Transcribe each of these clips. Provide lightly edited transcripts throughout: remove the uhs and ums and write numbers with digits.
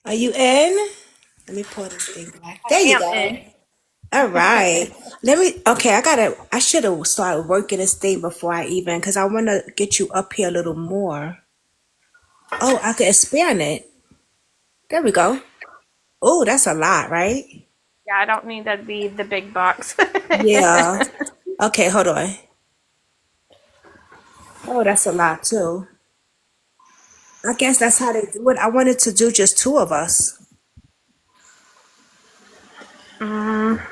Are you in? Let me pull this thing back. I There you am go. in. All right. Okay, I should have started working this thing before I even, because I want to get you up here a little more. Oh, I could expand it. There we go. Oh, that's a lot, right? Yeah, I don't need to be the big box. Yeah. Okay, hold on. Oh, that's a lot too. I guess that's how they do it. I wanted to do just two of us. mm,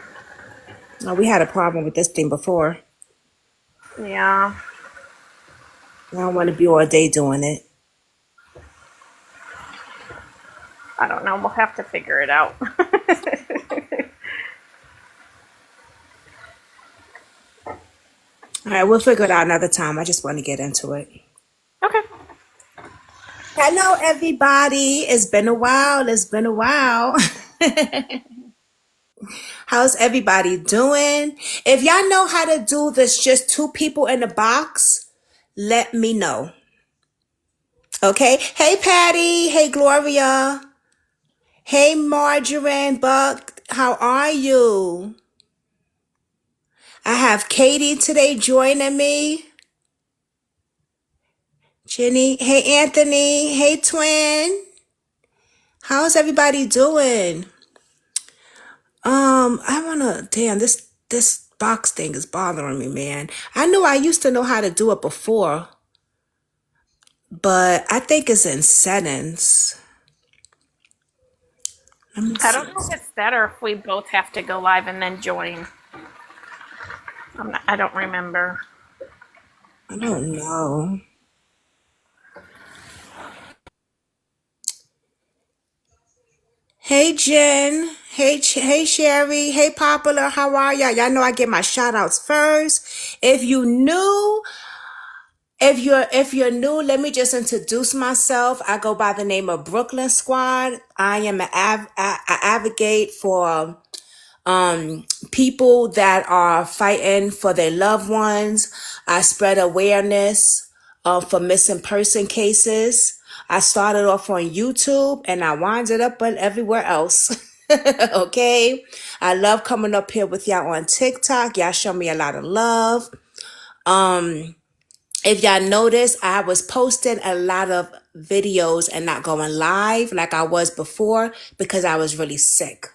Oh, we had a problem with this thing before. yeah, I don't want to be all day doing it. I don't know. We'll have to figure it out. All right, we'll figure it out another time. I just want to get into it. Okay. Hello, everybody. It's been a while. It's been a while. How's everybody doing? If y'all know how to do this, just two people in the box, let me know. Okay. Hey, Patty. Hey, Gloria. Hey, Margarine Buck. How are you? I have Katie today joining me. Jenny. Hey, Anthony. Hey, twin. How's everybody doing? I wanna, damn, this box thing is bothering me, man. I knew I used to know how to do it before, but I think it's in settings. Let me I see. don't know if it's that or if we both have to go live and then join. I don't remember. I don't know. Hey, Jen. Hey, Sherry. Hey, Popular. How are y'all? Y'all know I get my shout outs first. If you new, if you're new, let me just introduce myself. I go by the name of Brooklyn Squad. I am I advocate for people that are fighting for their loved ones. I spread awareness for missing person cases. I started off on YouTube and I winded up but everywhere else. Okay. I love coming up here with y'all on TikTok. Y'all show me a lot of love. If y'all notice, I was posting a lot of videos and not going live like I was before because I was really sick.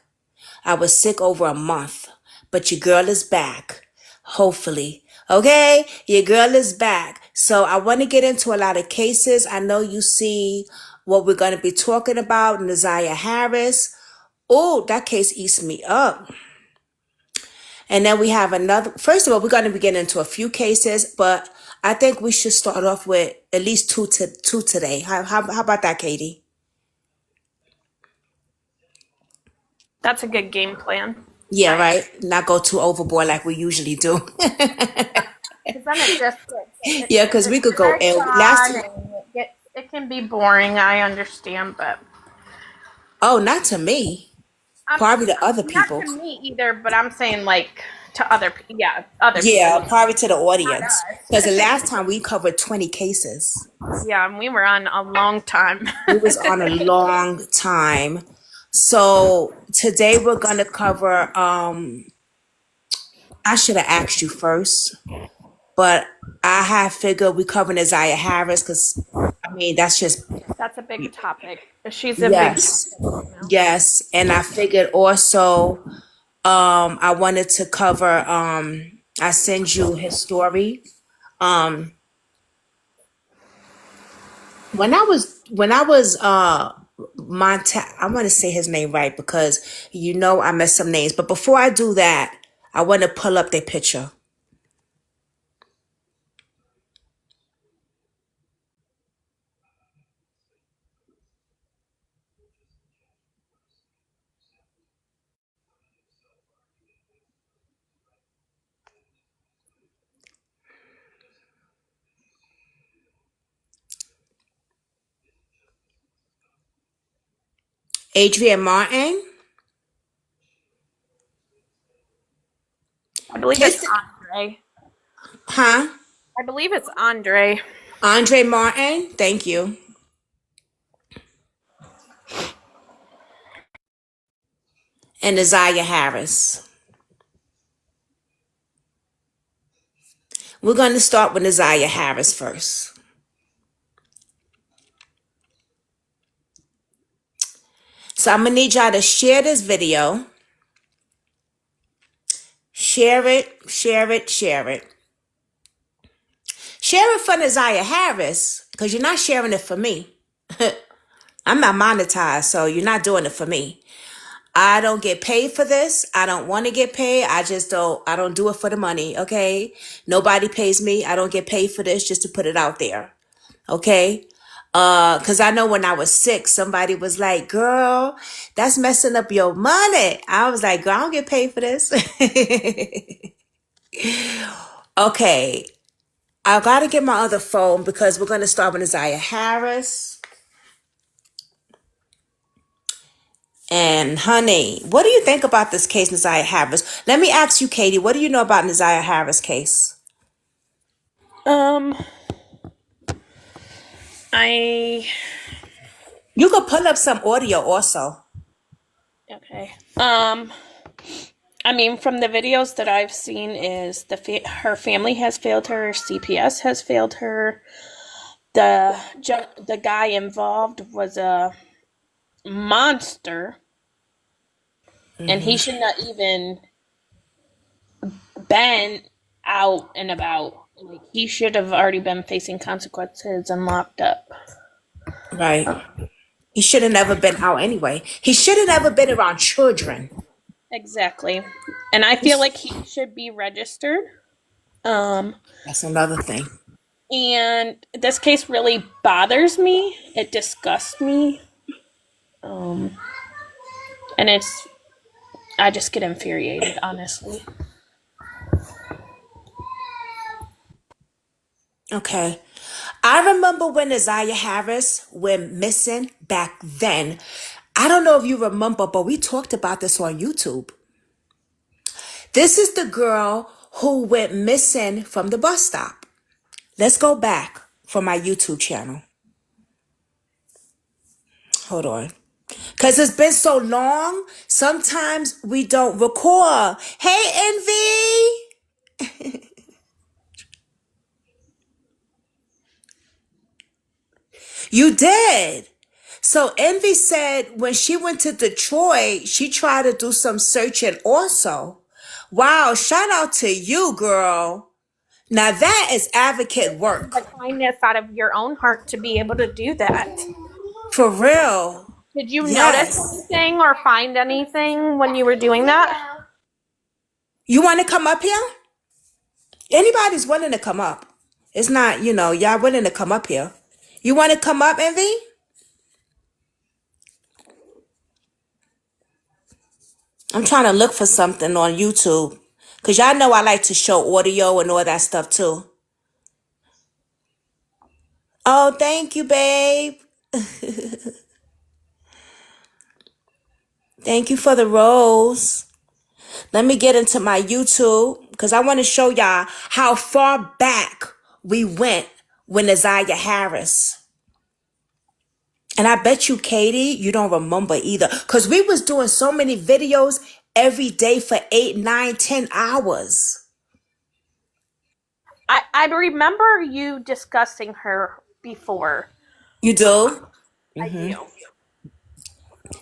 I was sick over a month, but your girl is back. Hopefully. Okay? Your girl is back. So I want to get into a lot of cases. I know you see what we're going to be talking about, Naziah Harris. Oh, that case eats me up. And then we have another. First of all, we're going to be getting into a few cases, but I think we should start off with at least two today. How about that, Katie? That's a good game plan. Yeah, right. Not go too overboard like we usually do. Because then it just Yeah, because we it could go. drags And last on time, and it can be boring. I understand, but oh, not to me. um, Probably to other not people. to me either. But I'm saying like to other, yeah, other Yeah, people, probably to the not audience. Because the us. last time we covered 20 cases. Yeah, and we were on a long time. We was on a long time. So today we're gonna cover. I should have asked you first, but I have figured we cover Naziah Harris because I mean that's just That's a big topic. She's a big yes, topic right now. yes, and I figured also I wanted to cover I send you his story. Um when I was I want to say his name right because you know I messed some names. But before I do that, I want to pull up their picture. Adrian Martin. I believe it's Just, Andre. huh? I believe it's Andre. Andre Martin. Thank you. And Isaiah Harris. We're going to start with Isaiah Harris first. So I'm going to need y'all to share this video. Share it, share it, share it. Share it for Isaiah Harris because you're not sharing it for me. I'm not monetized, so you're not doing it for me. I don't get paid for this. I don't want to get paid. I don't do it for the money. Okay. Nobody pays me. I don't get paid for this just to put it out there. Okay. Cause I know when I was sick, somebody was like, girl, that's messing up your money. I was like, girl, I don't get paid for this. Okay. I gotta get my other phone because we're gonna start with Isaiah Harris. And honey, what do you think about this case, Isaiah Harris? Let me ask you, Katie, what do you know about Isaiah Harris case? Um, I You could pull up some audio also. okay. I mean, from the videos that I've seen, is her family has failed her, CPS has failed her. The guy involved was a monster, and he should not even been out and about. Like, he should have already been facing consequences and locked up. Right. He should have never been out anyway. He should have never been around children. Exactly, and I feel like he should be registered. Um, That's another thing. and this case really bothers me. It disgusts me. And I just get infuriated, honestly. Okay. I remember when Isaiah Harris went missing back then. I don't know if you remember, but we talked about this on YouTube. This is the girl who went missing from the bus stop. Let's go back for my YouTube channel. Hold on. Because it's been so long, sometimes we don't record. Hey, Envy! You did. So Envy said when she went to Detroit, she tried to do some searching also. Wow, shout out to you, girl. Now that is advocate The work. kindness out of your own heart to be able to do that. For real. Did you notice Yes. anything or find anything when you were doing that? You want to come up here? Anybody's willing to come up. It's not, y'all willing to come up here. You want to come up, Envy? I'm trying to look for something on YouTube. Because y'all know I like to show audio and all that stuff too. Oh, thank you, babe. Thank you for the rose. Let me get into my YouTube because I want to show y'all how far back we went with Isaiah Harris. And I bet you, Katie, you don't remember either. Because we was doing so many videos every day for 8, 9, 10 hours. I remember you discussing her before. You do? I do.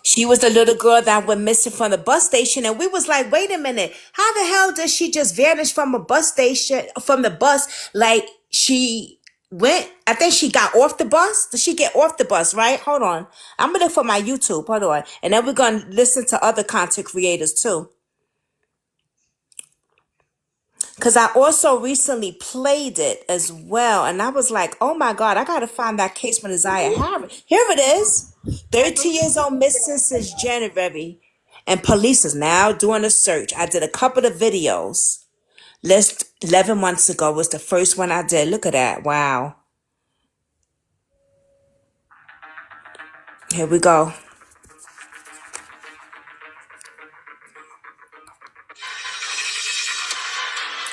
She was the little girl that went missing from the bus station. And we was like, wait a minute. How the hell did she just vanish from a bus station, from the bus? Like she went, I think she got off the bus. Did she get off the bus, right? Hold on. I'm going to look for my YouTube. Hold on. And then we're going to listen to other content creators too. Because I also recently played it as well. And I was like, oh my God, I got to find that case with Isaiah Harris. Here it is. 13 years old missing since January. And police is now doing a search. I did a couple of videos. 11 months ago was the first one I did. Look at that. Wow. Here we go.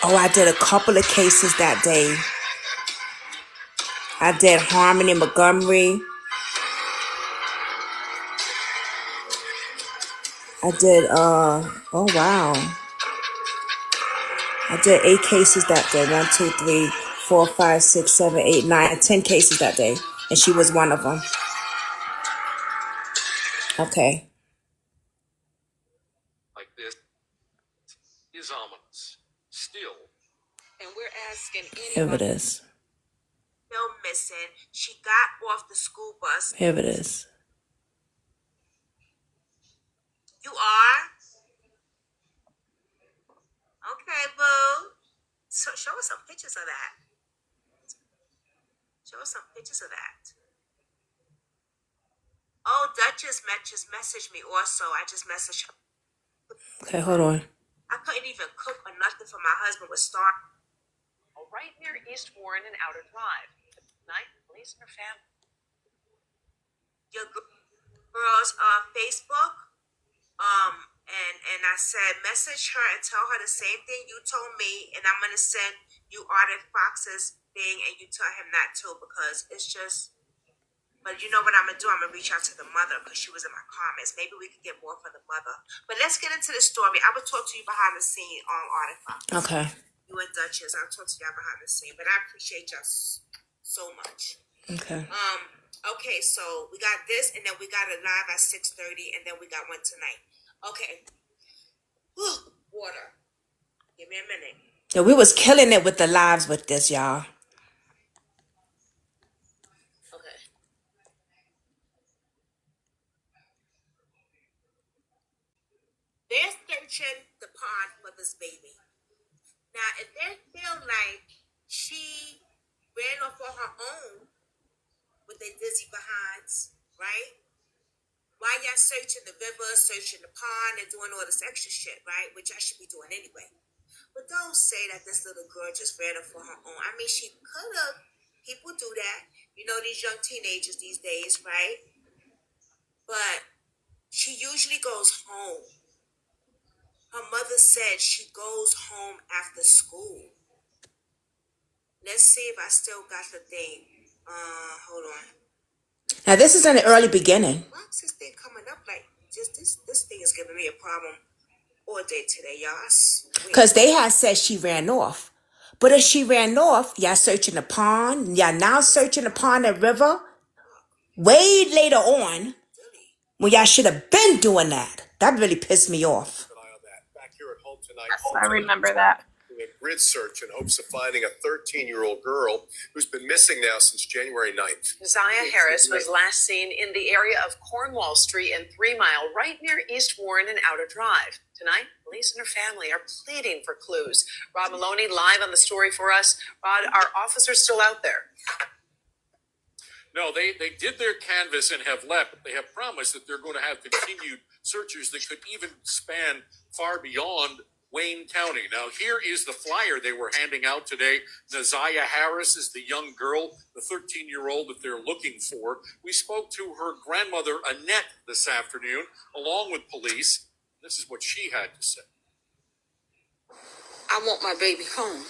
Oh, I did a couple of cases that day. I did Harmony, Montgomery. I did, oh wow. I did 8 cases that day. 1, 2, 3, 4, 5, 6, 7, 8, 9, 10 cases that day. And she was one of them. Okay. Like this is ominous. Still. And we're asking Here it is. Still missing. She got off the school bus. Here it is. You are? Okay, boo. So show us some pictures of that. Show us some pictures of that. Oh, Duchess just messaged me also. I just messaged her. Okay, hold on. I couldn't even cook or nothing for my husband was starving. right near East Warren and Outer Drive. Tonight, police and her family. Your girl's Facebook. And I said, message her and tell her the same thing you told me, and I'm gonna send you Arctic Fox's thing, and you tell him that too, because it's just. But you know what I'm gonna do? I'm gonna reach out to the mother because she was in my comments. Maybe we could get more from the mother. But let's get into the story. I will talk to you behind the scene on Arctic Fox. Okay. You and Duchess, I'll talk to y'all behind the scene. But I appreciate y'all so much. Okay. Okay, so we got this, and then we got it live at 6:30, and then we got one tonight. Okay. Water. Give me a minute. Yeah, we was killing it with the lives with this, y'all. Okay. They're searching the pond for this baby. Now, if they feel like she ran off on her own with their dizzy behinds, right? Why y'all searching the river, searching the pond, and doing all this extra shit, right? Which I should be doing anyway. But don't say that this little girl just ran off on her own. I mean, she could have. People do that. You know, these young teenagers these days, right? But she usually goes home. Her mother said she goes home after school. Let's see if I still got the thing. Hold on. Now this is in the early beginning. Why is this thing coming up like just this thing is giving me a problem all day today, y'all. Because they had said she ran off. But if she ran off, y'all searching the pond, y'all now searching the pond and river. Way later on, when y'all should have been doing that. That really pissed me off. Back here at home tonight. Yes, I remember that. A grid search in hopes of finding a 13-year-old girl who's been missing now since January 9th. Zaya Harris was last seen in the area of Cornwall Street and 3 Mile, right near East Warren and Outer Drive. Tonight, police and her family are pleading for clues. Rod Maloney live on the story for us. Rod, are officers still out there? No, they did their canvass and have left, but they have promised that they're going to have continued searches that could even span far beyond Wayne County. Now, here is the flyer they were handing out today. Zaya Harris is the young girl, the 13-year-old that they're looking for. We spoke to her grandmother, Annette, this afternoon, along with police. This is what she had to say. I want my baby home.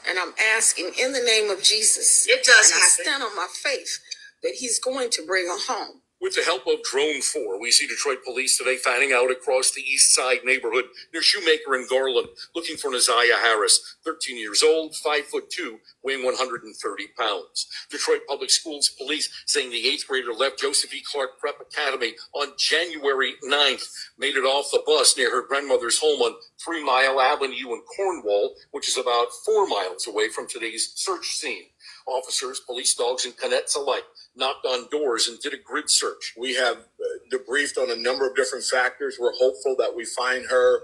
And I'm asking in the name of Jesus. It does and happen. I stand on my faith that he's going to bring her home. With the help of Drone 4, we see Detroit police today fanning out across the East Side neighborhood near Shoemaker and Garland, looking for Zaya Harris, 13 years old, 5'2", weighing 130 pounds. Detroit Public Schools police saying the 8th grader left Joseph E. Clark Prep Academy on January 9th, made it off the bus near her grandmother's home on 3 Mile Avenue in Cornwall, which is about 4 miles away from today's search scene. Officers, police dogs, and cadettes alike knocked on doors and did a grid search. We have debriefed on a number of different factors. We're hopeful that we find her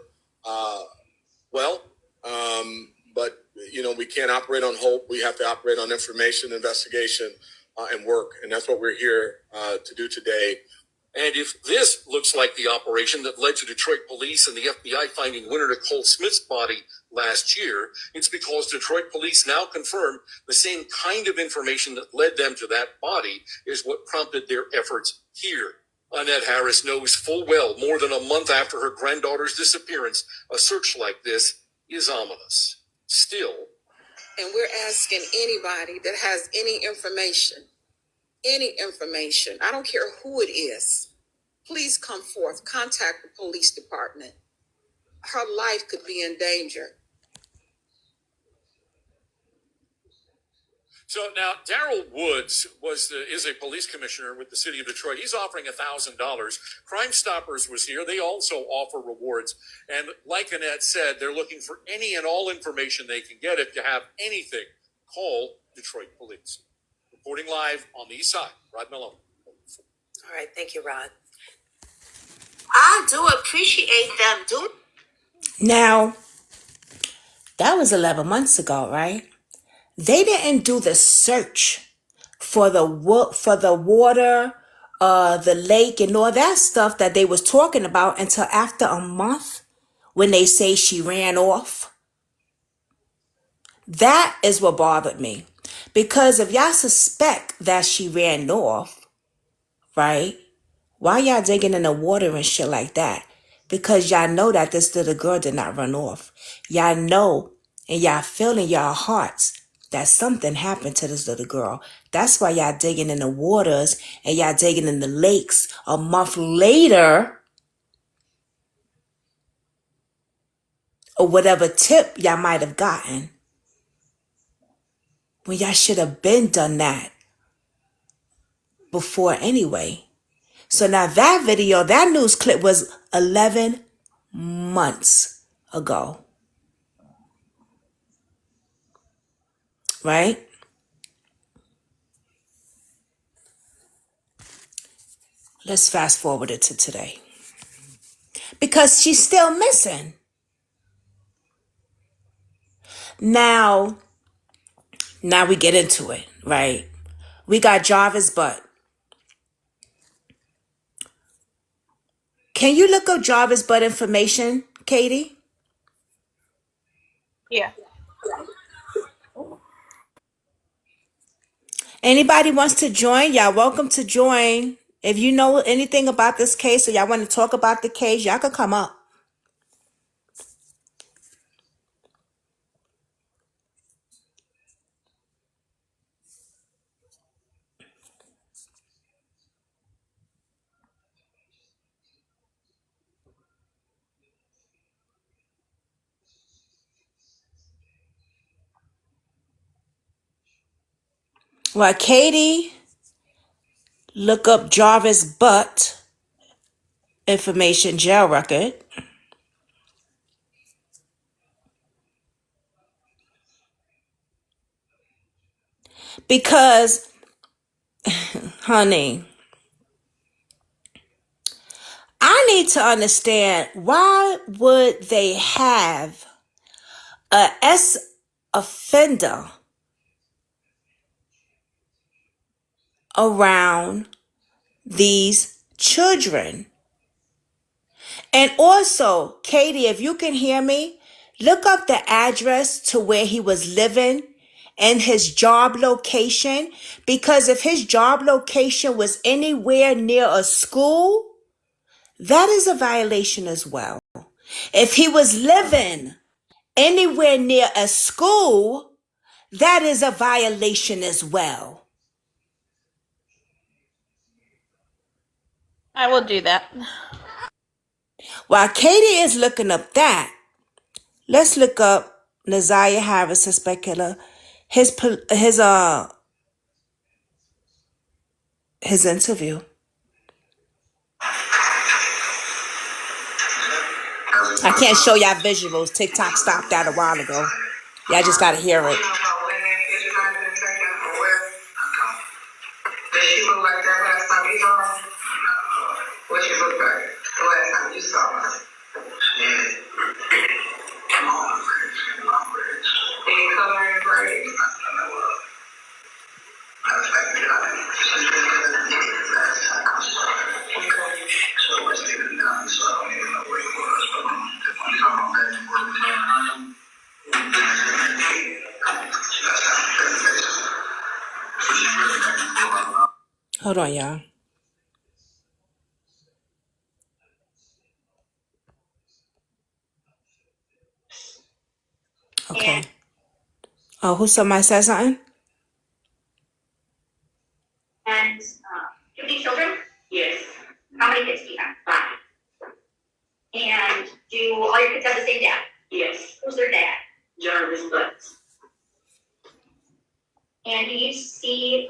but, you know, we can't operate on hope. We have to operate on information, investigation, and work. And that's what we're here to do today. And if this looks like the operation that led to Detroit police and the FBI finding Winter Nicole Smith's body last year, it's because Detroit police now confirm the same kind of information that led them to that body is what prompted their efforts here. Annette Harris knows full well, more than a month after her granddaughter's disappearance, a search like this is ominous. Still, And we're asking anybody that has any information, I don't care who it is, please come forth, contact the police department. Her life could be in danger. so now Daryl Woods is a police commissioner with the city of Detroit. He's offering $1,000. Crime Stoppers was here. They also offer rewards. And like Annette said, they're looking for any and all information they can get. If you have anything, call Detroit Police. Reporting live on the east side, Rod Malone. All right, thank you, Rod. I do appreciate them doing. Now, that was 11 months ago, right? They didn't do the search for the water, the lake, and all that stuff that they was talking about until after a month when they say she ran off. That is what bothered me. Because if y'all suspect that she ran off, right? Why y'all digging in the water and shit like that? Because y'all know that this little girl did not run off. Y'all know and y'all feel in y'all hearts that something happened to this little girl. That's why y'all digging in the waters and y'all digging in the lakes a month later, or whatever tip y'all might have gotten, when y'all should have been done that before anyway. So now that video, that news clip was 11 months ago. Right? Let's fast forward it to today. Because she's still missing. Now we get into it, right? We got Jarvis Butt. Can you look up Jarvis Butt information, Katie? Yeah. Anybody wants to join? Y'all welcome to join. If you know anything about this case or y'all want to talk about the case, y'all can come up. Well, Katie, look up Jarvis Butt information jail record. Because, honey, I need to understand, why would they have a S offender around these children? And also, Katie, if you can hear me, look up the address to where he was living and his job location. Because if his job location was anywhere near a school, that is a violation as well. If he was living anywhere near a school, that is a violation as well. I will do that. While Katie is looking up that, let's look up Naziah Harris, suspect killer, his interview. I can't show y'all visuals. TikTok stopped that a while ago. Y'all just gotta hear it. Did she look like that last time you saw her? What she looked like the last time you saw her? Yeah. Long braids. Any color in braids? I was like, okay. So it was taken down, so I don't even know where it was. But when you come back to work with him, Hold on, y'all. Okay. Oh, who somebody said something? And do you have any children? Yes. How many kids do you have? 5. And do all your kids have the same dad? Yes. Who's their dad? Jarvis Butts. And do you see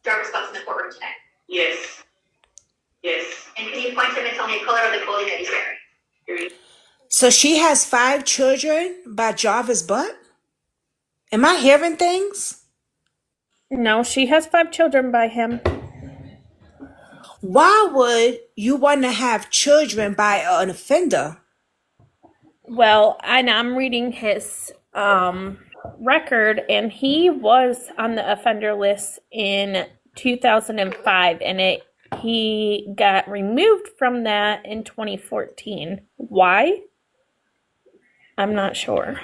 Jarvis Butts in the courtroom today? Yes. Yes. And can you point to him and tell me the color of the clothing that he's wearing? So she has 5 children by Jarvis Butt? Am I hearing things? No, she has 5 children by him. Why would you want to have children by an offender? Well, and I'm reading his record, and he was on the offender list in 2005, and he got removed from that in 2014. Why? I'm not sure.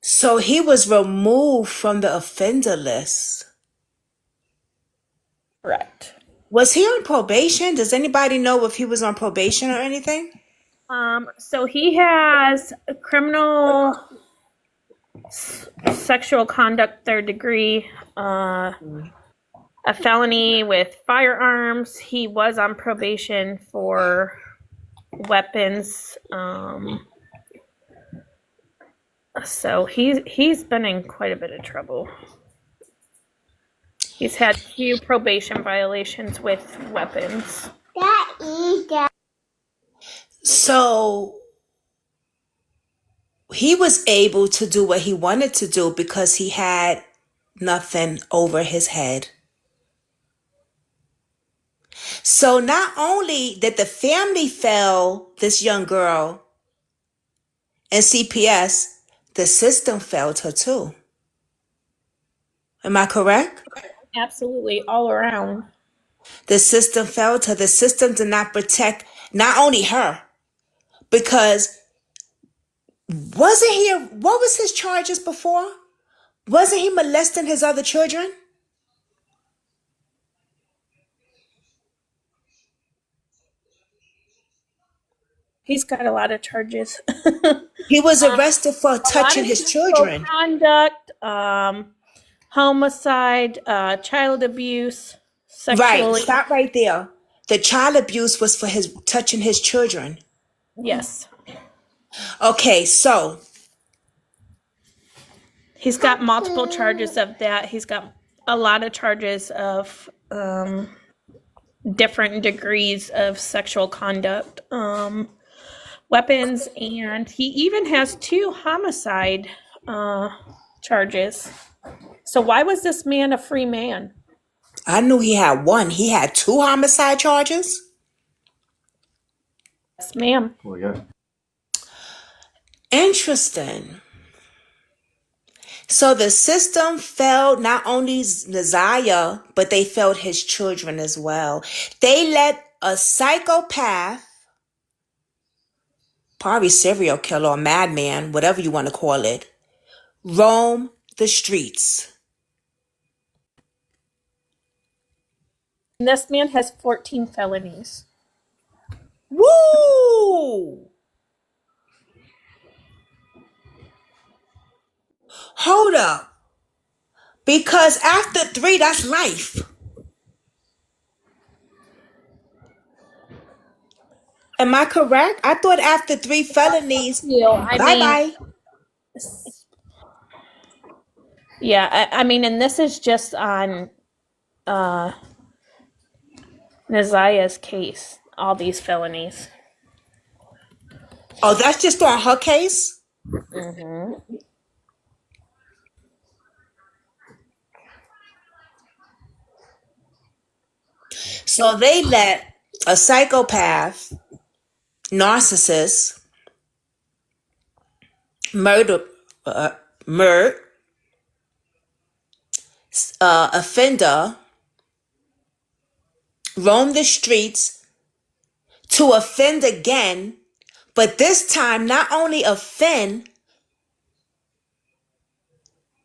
So he was removed from the offender list. Correct. Was he on probation? Does anybody know if he was on probation or anything? So he has a criminal sexual conduct 3rd degree, a felony with firearms. He was on probation for weapons. So he's been in quite a bit of trouble. He's had 2 probation violations with weapons. So he was able to do what he wanted to do because he had nothing over his head. So not only did the family fail this young girl and CPS, the system failed her too. Am I correct? Absolutely, all around. The system failed her. The system did not protect not only her, because what was his charges before? Wasn't he molesting his other children? He's got a lot of charges. He was arrested for touching his sexual children. conduct, homicide, child abuse, sexually. Right, stop right there. The child abuse was for his touching his children. Yes. Okay, so He's got multiple charges of that. He's got a lot of charges of different degrees of sexual conduct, weapons, and he even has 2 homicide charges. So why was this man a free man? I knew he had 1. He had 2 homicide charges? Yes, ma'am. Well, yeah. Interesting. So the system failed not only Naziah, but they failed his children as well. They let a psychopath, probably serial killer or madman, whatever you want to call it, roam the streets. And this man has 14 felonies. Woo! Hold up. Because after 3, that's life. Am I correct? I thought after 3 felonies, bye-bye. Yeah, I mean, and this is just on Naziah's case, all these felonies. Oh, that's just on her case? Mm-hmm. So they let a psychopath, narcissist, offender roam the streets to offend again, but this time not only offend,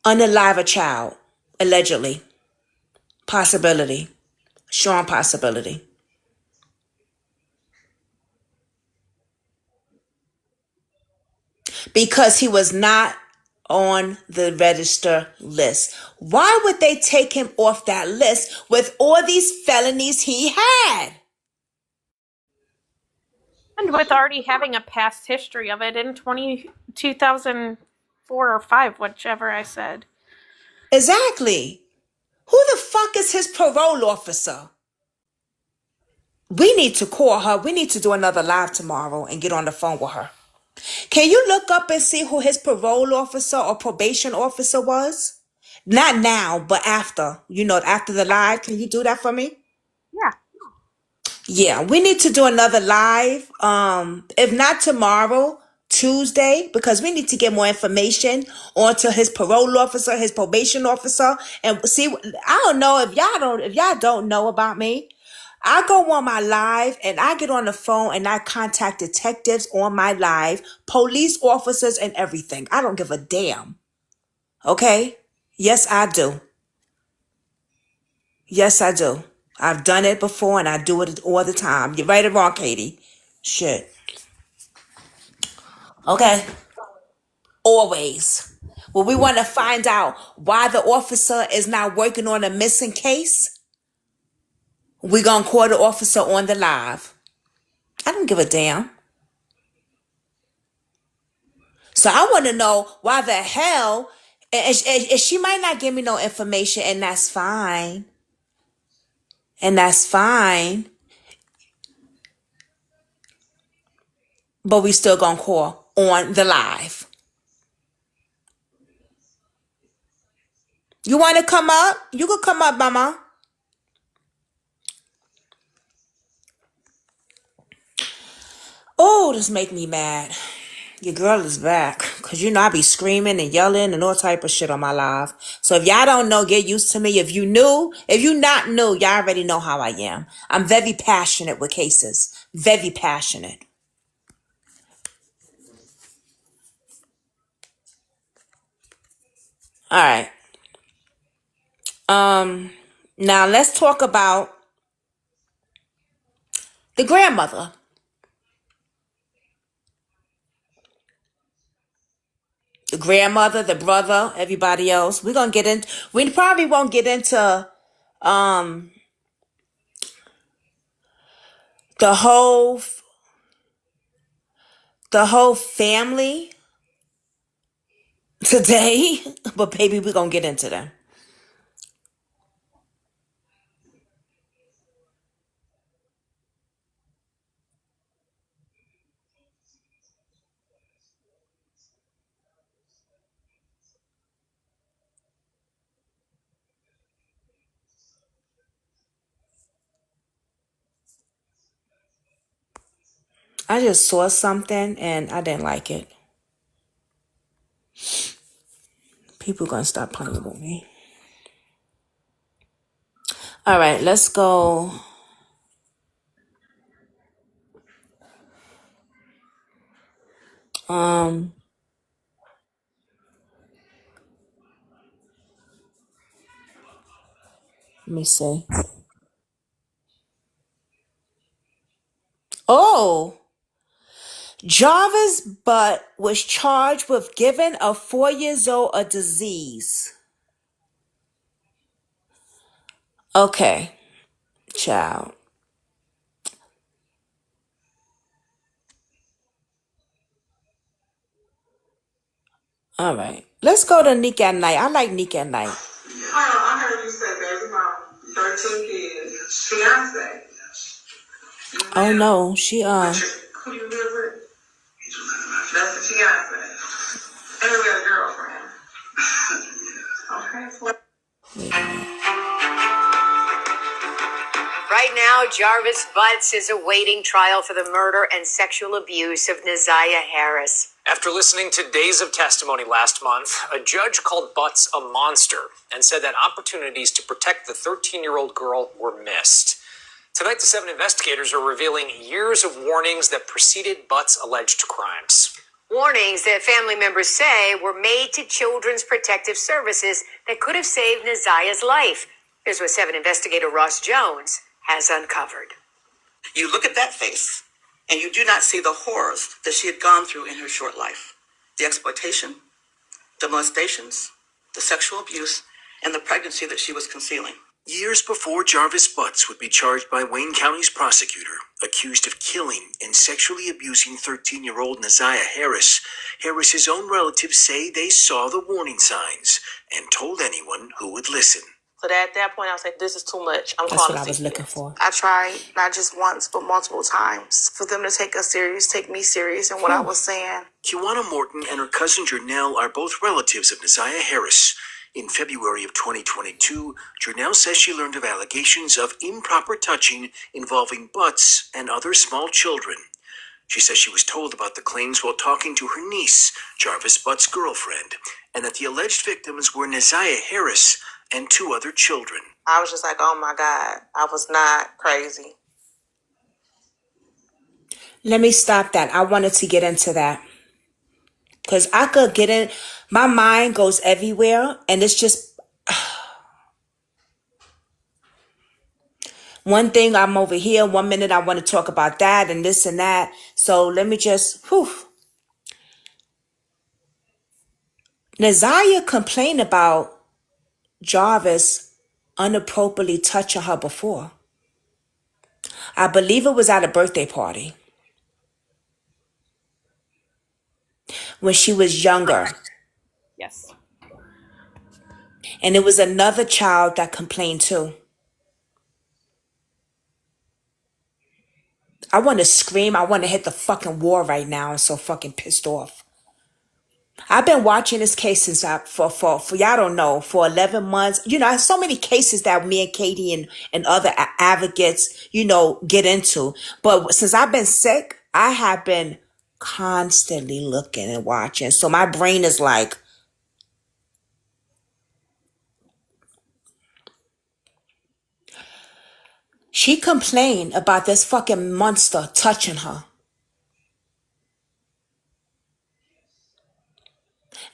unalive a child, allegedly. Possibility. Strong possibility. because he was not on the register list. Why would they take him off that list with all these felonies he had? And with already having a past history of it in 2004 or 5, whichever I said. Exactly. Who the fuck is his parole officer? We need to call her. We need to do another live tomorrow and get on the phone with her. Can you look up and see who his parole officer or probation officer was? Not now, but after. After the live. Can you do that for me? Yeah. Yeah, we need to do another live. If not tomorrow, Tuesday, because we need to get more information onto his parole officer, his probation officer, and see. I don't know if y'all don't know about me. I go on my live and I get on the phone and I contact detectives on my live, police officers and everything. I don't give a damn. Okay? Yes, I do. Yes, I do. I've done it before and I do it all the time. You're right or wrong, Katie? Shit. Okay? Always. Well, we want to find out why the officer is not working on a missing case. We're going to call the officer on the live. I don't give a damn. So I want to know why the hell, and she might not give me no information, and that's fine. And that's fine. But we still gonna call on the live. You want to come up? You could come up, mama. Oh, this make me mad. Your girl is back. Because I be screaming and yelling and all type of shit on my live. So if y'all don't know, get used to me. If you not new, y'all already know how I am. I'm very passionate with cases. Very passionate. All right. Now let's talk about the grandmother. The grandmother, the brother, everybody else. We probably won't get into the whole family today, but baby, we're gonna get into them. I just saw something and I didn't like it. People gonna stop playing with me. All right, let's go. Let me see. Oh, Jarvis Butt was charged with giving a 4-year-old a disease. Okay, child. All right, let's go to Nick at Night. I like Nick at Night. I heard you say baby mom, 13 kids, fiance. Oh no, she Who you live with? That's the fiance. And we got a girlfriend. Okay. Wait a minute. Right now, Jarvis Butts is awaiting trial for the murder and sexual abuse of Neziah Harris. After listening to days of testimony last month, a judge called Butts a monster and said that opportunities to protect the 13-year-old girl were missed. Tonight, the 7 investigators are revealing years of warnings that preceded Butts' alleged crimes. Warnings that family members say were made to Children's Protective Services that could have saved Neziah's life. Here's what 7 investigator Ross Jones has uncovered. You look at that face, and you do not see the horrors that she had gone through in her short life. the exploitation, the molestations, the sexual abuse, and the pregnancy that she was concealing. Years before Jarvis Butts would be charged by Wayne County's prosecutor, accused of killing and sexually abusing 13-year-old Naziah Harris, Harris's own relatives say they saw the warning signs and told anyone who would listen. So that at that point, I was like, this is too much. I'm That's calling what I was CPS. looking for. I tried not just once, but multiple times for them to take us serious, take me serious in what I was saying. Kiwana Morton and her cousin Jernell are both relatives of Naziah Harris. In February of 2022, Jernell says she learned of allegations of improper touching involving Butts and other small children. She says she was told about the claims while talking to her niece, Jarvis Butts' girlfriend, and that the alleged victims were Naziah Harris and 2 other children. I was just like, oh my God, I was not crazy. Let me stop that. I wanted to get into that. Because I could get in. My mind goes everywhere. And it's just. One thing I'm over here. 1 minute I want to talk about that and this and that. So let me just. Naziah complained about Jarvis inappropriately touching her before. I believe it was at a birthday party. When she was younger. Yes. And it was another child that complained too. I want to scream. I want to hit the fucking wall right now. I'm so fucking pissed off. I've been watching this case since for y'all don't know, for 11 months. You know, so many cases that me and Katie and other advocates, you know, get into. But since I've been sick, I have been constantly looking and watching. So my brain is like, she complained about this fucking monster touching her.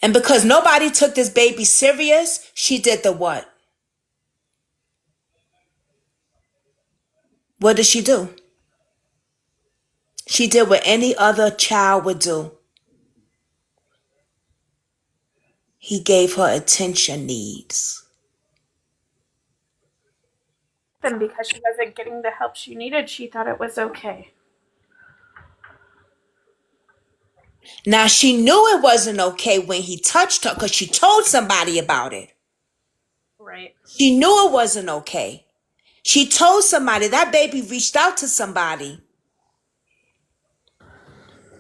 And because nobody took this baby serious, she did the what? What did she do? She did what any other child would do. He gave her attention needs. Then because she wasn't getting the help she needed, she thought it was okay. Now, she knew it wasn't okay when he touched her because she told somebody about it. Right. She knew it wasn't okay. She told somebody. That baby reached out to somebody.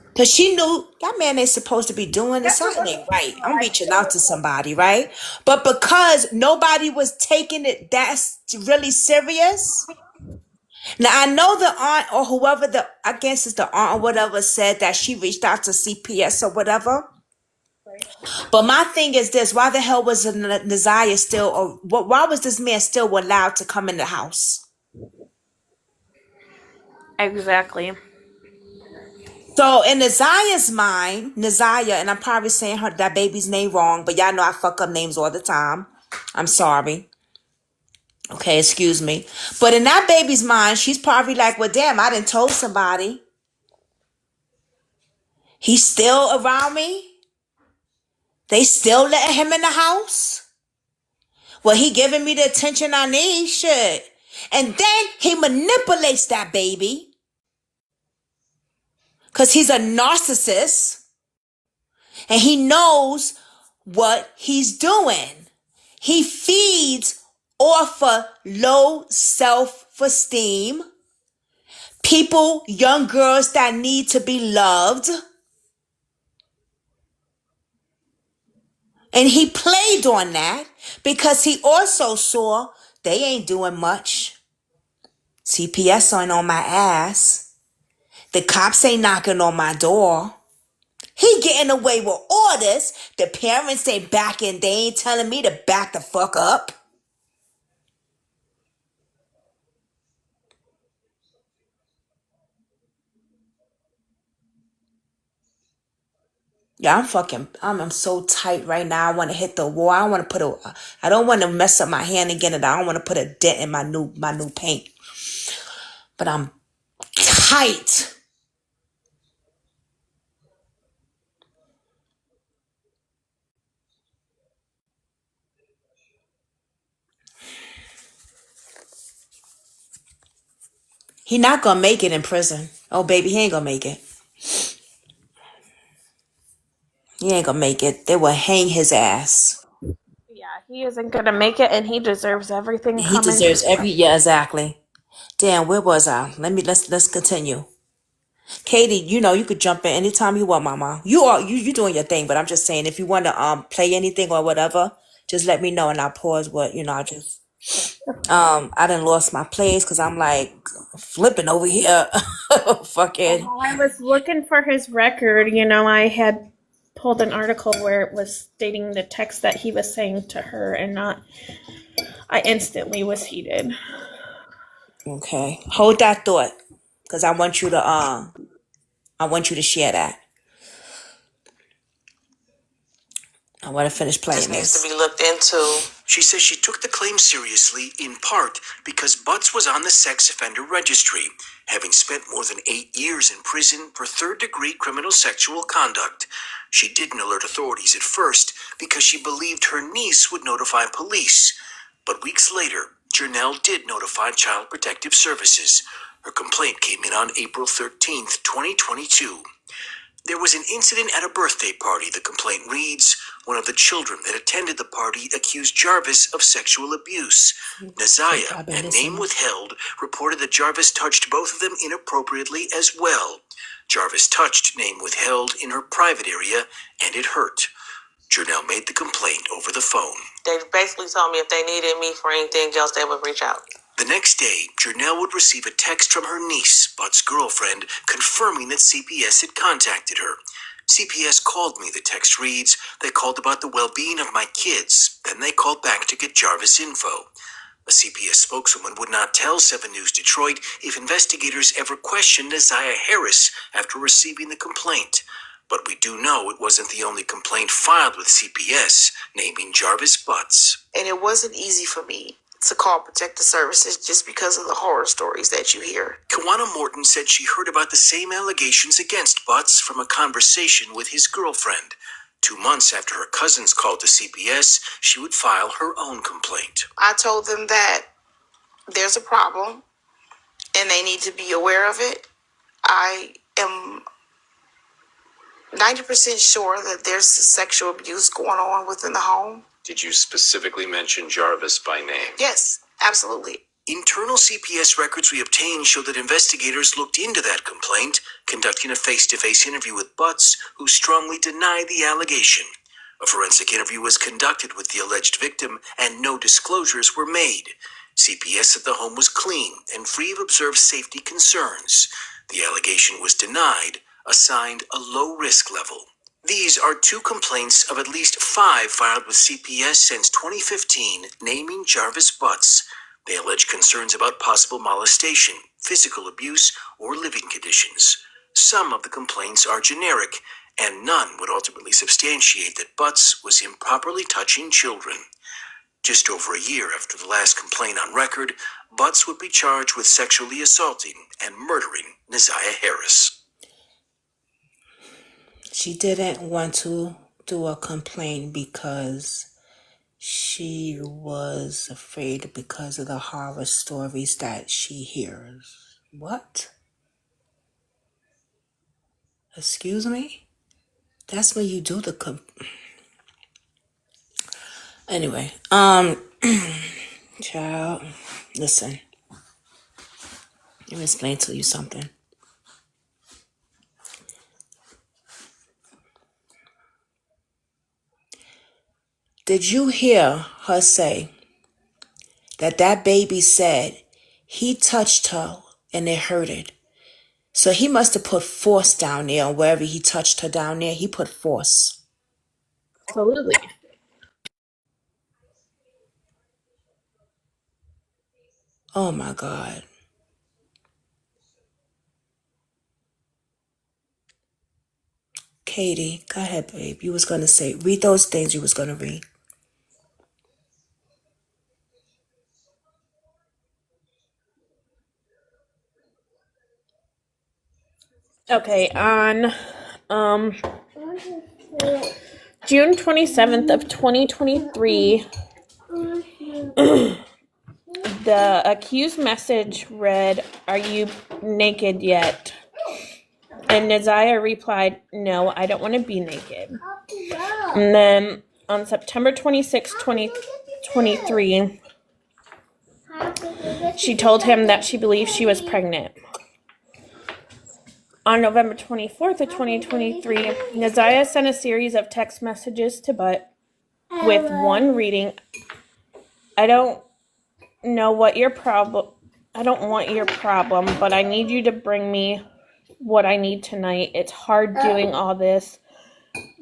Because she knew that man ain't supposed to be doing this. Something ain't right. I'm reaching out to somebody, right? But because nobody was taking it that really serious. Now, I know the aunt or whoever I guess it's the aunt or whatever said that she reached out to CPS or whatever. Right. But my thing is this. Why the hell was Naziah still, or why was this man still allowed to come in the house? Exactly. So in Naziah's mind, Naziah, and I'm probably saying that baby's name wrong, but y'all know I fuck up names all the time. I'm sorry. Okay, excuse me. But in that baby's mind, she's probably like, well, damn, I done told somebody. He's still around me. They still letting him in the house. Well, he giving me the attention I need, shit. And then he manipulates that baby. Because he's a narcissist. And he knows what he's doing. He feeds off of low self-esteem. People, young girls that need to be loved. And he played on that because he also saw they ain't doing much. CPS ain't on my ass. The cops ain't knocking on my door. He getting away with all this. The parents ain't backing. They ain't telling me to back the fuck up. Yeah, I'm so tight right now. I want to hit the wall. I don't want to mess up my hand again, and I don't want to put a dent in my new paint. But I'm tight. He not gonna make it in prison. Oh, baby, he ain't gonna make it. He ain't gonna make it. They will hang his ass. Yeah, he isn't gonna make it, and he deserves everything He coming deserves his way. every, yeah, exactly. Damn, where was I? Let's continue. Katie, you could jump in anytime you want, Mama. You doing your thing, but I'm just saying if you want to play anything or whatever, just let me know and I'll pause what I just I done lost my place because I'm like flipping over here. Fucking While I was looking for his record, I had pulled an article where it was stating the text that he was saying to her, and I instantly was heated. okay. Hold that thought. Because I want you to share that. I want to finish playing This needs this. to be looked into. She says she took the claim seriously in part because Butts was on the sex offender registry, having spent more than 8 years in prison for third-degree criminal sexual conduct. She didn't alert authorities at first because she believed her niece would notify police. But weeks later, Jernell did notify Child Protective Services. Her complaint came in on April 13th, 2022. There was an incident at a birthday party, the complaint reads. One of the children that attended the party accused Jarvis of sexual abuse. Nazaya, and name withheld, reported that Jarvis touched both of them inappropriately as well. Jarvis touched name withheld in her private area, and it hurt. Jernell made the complaint over the phone. They basically told me if they needed me for anything else, they would reach out. The next day, Jernell would receive a text from her niece, Butts' girlfriend, confirming that CPS had contacted her. CPS called me, the text reads. They called about the well-being of my kids. Then they called back to get Jarvis info. A CPS spokeswoman would not tell 7 News Detroit if investigators ever questioned Isaiah Harris after receiving the complaint. But we do know it wasn't the only complaint filed with CPS, naming Jarvis Butts. And it wasn't easy for me to call Protective Services just because of the horror stories that you hear. Kawana Morton said she heard about the same allegations against Butts from a conversation with his girlfriend. 2 months after her cousins called to CPS, she would file her own complaint. I told them that there's a problem and they need to be aware of it. I am 90% sure that there's sexual abuse going on within the home. Did you specifically mention Jarvis by name? Yes, absolutely. Internal CPS records we obtained show that investigators looked into that complaint, conducting a face-to-face interview with Butts, who strongly denied the allegation. A forensic interview was conducted with the alleged victim, and no disclosures were made. CPS said the home was clean and free of observed safety concerns. The allegation was denied, assigned a low-risk level. These are 2 complaints of at least 5 filed with CPS since 2015, naming Jarvis Butts. They allege concerns about possible molestation, physical abuse, or living conditions. Some of the complaints are generic, and none would ultimately substantiate that Butts was improperly touching children. Just over a year after the last complaint on record, Butts would be charged with sexually assaulting and murdering Nazaya Harris. She didn't want to do a complaint because she was afraid because of the horror stories that she hears. What? Excuse me? That's when you do the Anyway, child, listen. Let me explain to you something. Did you hear her say that baby said he touched her and it hurted? So he must have put force down there, or wherever he touched her down there, he put force. Absolutely. Oh my God. Katie, go ahead, babe. You was going to read those things you was going to read. Okay, on June 27th of 2023, The accused message read, "Are you naked yet?" And Naziah replied, "No, I don't want to be naked." And then on September 26, 2023, she told him that she believed she was pregnant. On November 24th of 2023, Naziah sent a series of text messages to Butt, with one reading, "I don't know what your problem. I don't want your problem, but I need you to bring me what I need tonight. It's hard doing all this.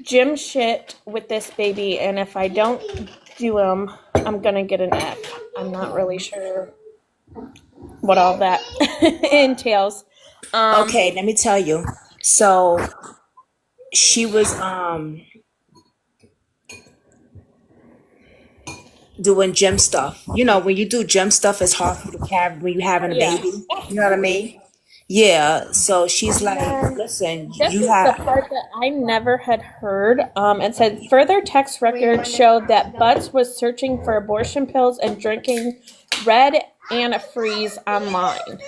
Jim shit with this baby, and if I don't do him, I'm gonna get an F." I'm not really sure what all that entails. Okay, let me tell you. So she was doing gym stuff. You know, when you do gym stuff, it's hard for you to carry when you're having a Yeah, baby. You know what I absolutely. mean? Yeah. So she's And like, then listen, this you is the have part that I never had heard. It said further text records showed that Butts was searching for abortion pills and drinking red antifreeze online.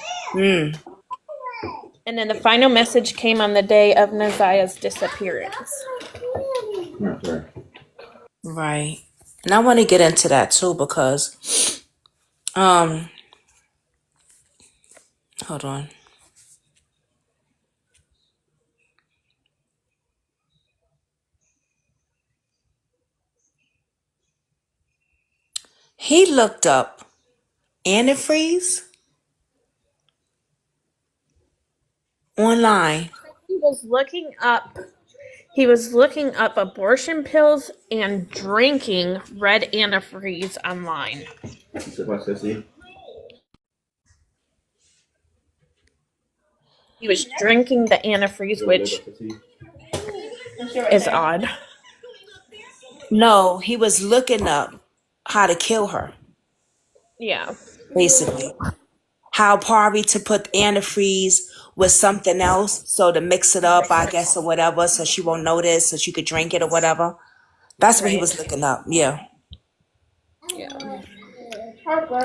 And then the final message came on the day of Naziah's disappearance. right. And I want to get into that too because hold on. He looked up antifreeze online. He was looking up abortion pills and drinking red antifreeze online. He was drinking the antifreeze, which is odd. No, he was looking up how to kill her, Yeah. basically. How probably to put antifreeze with something else, so to mix it up, I guess, or whatever, so she won't notice, so she could drink it or whatever. That's what he Right. was looking up. Yeah, Yeah.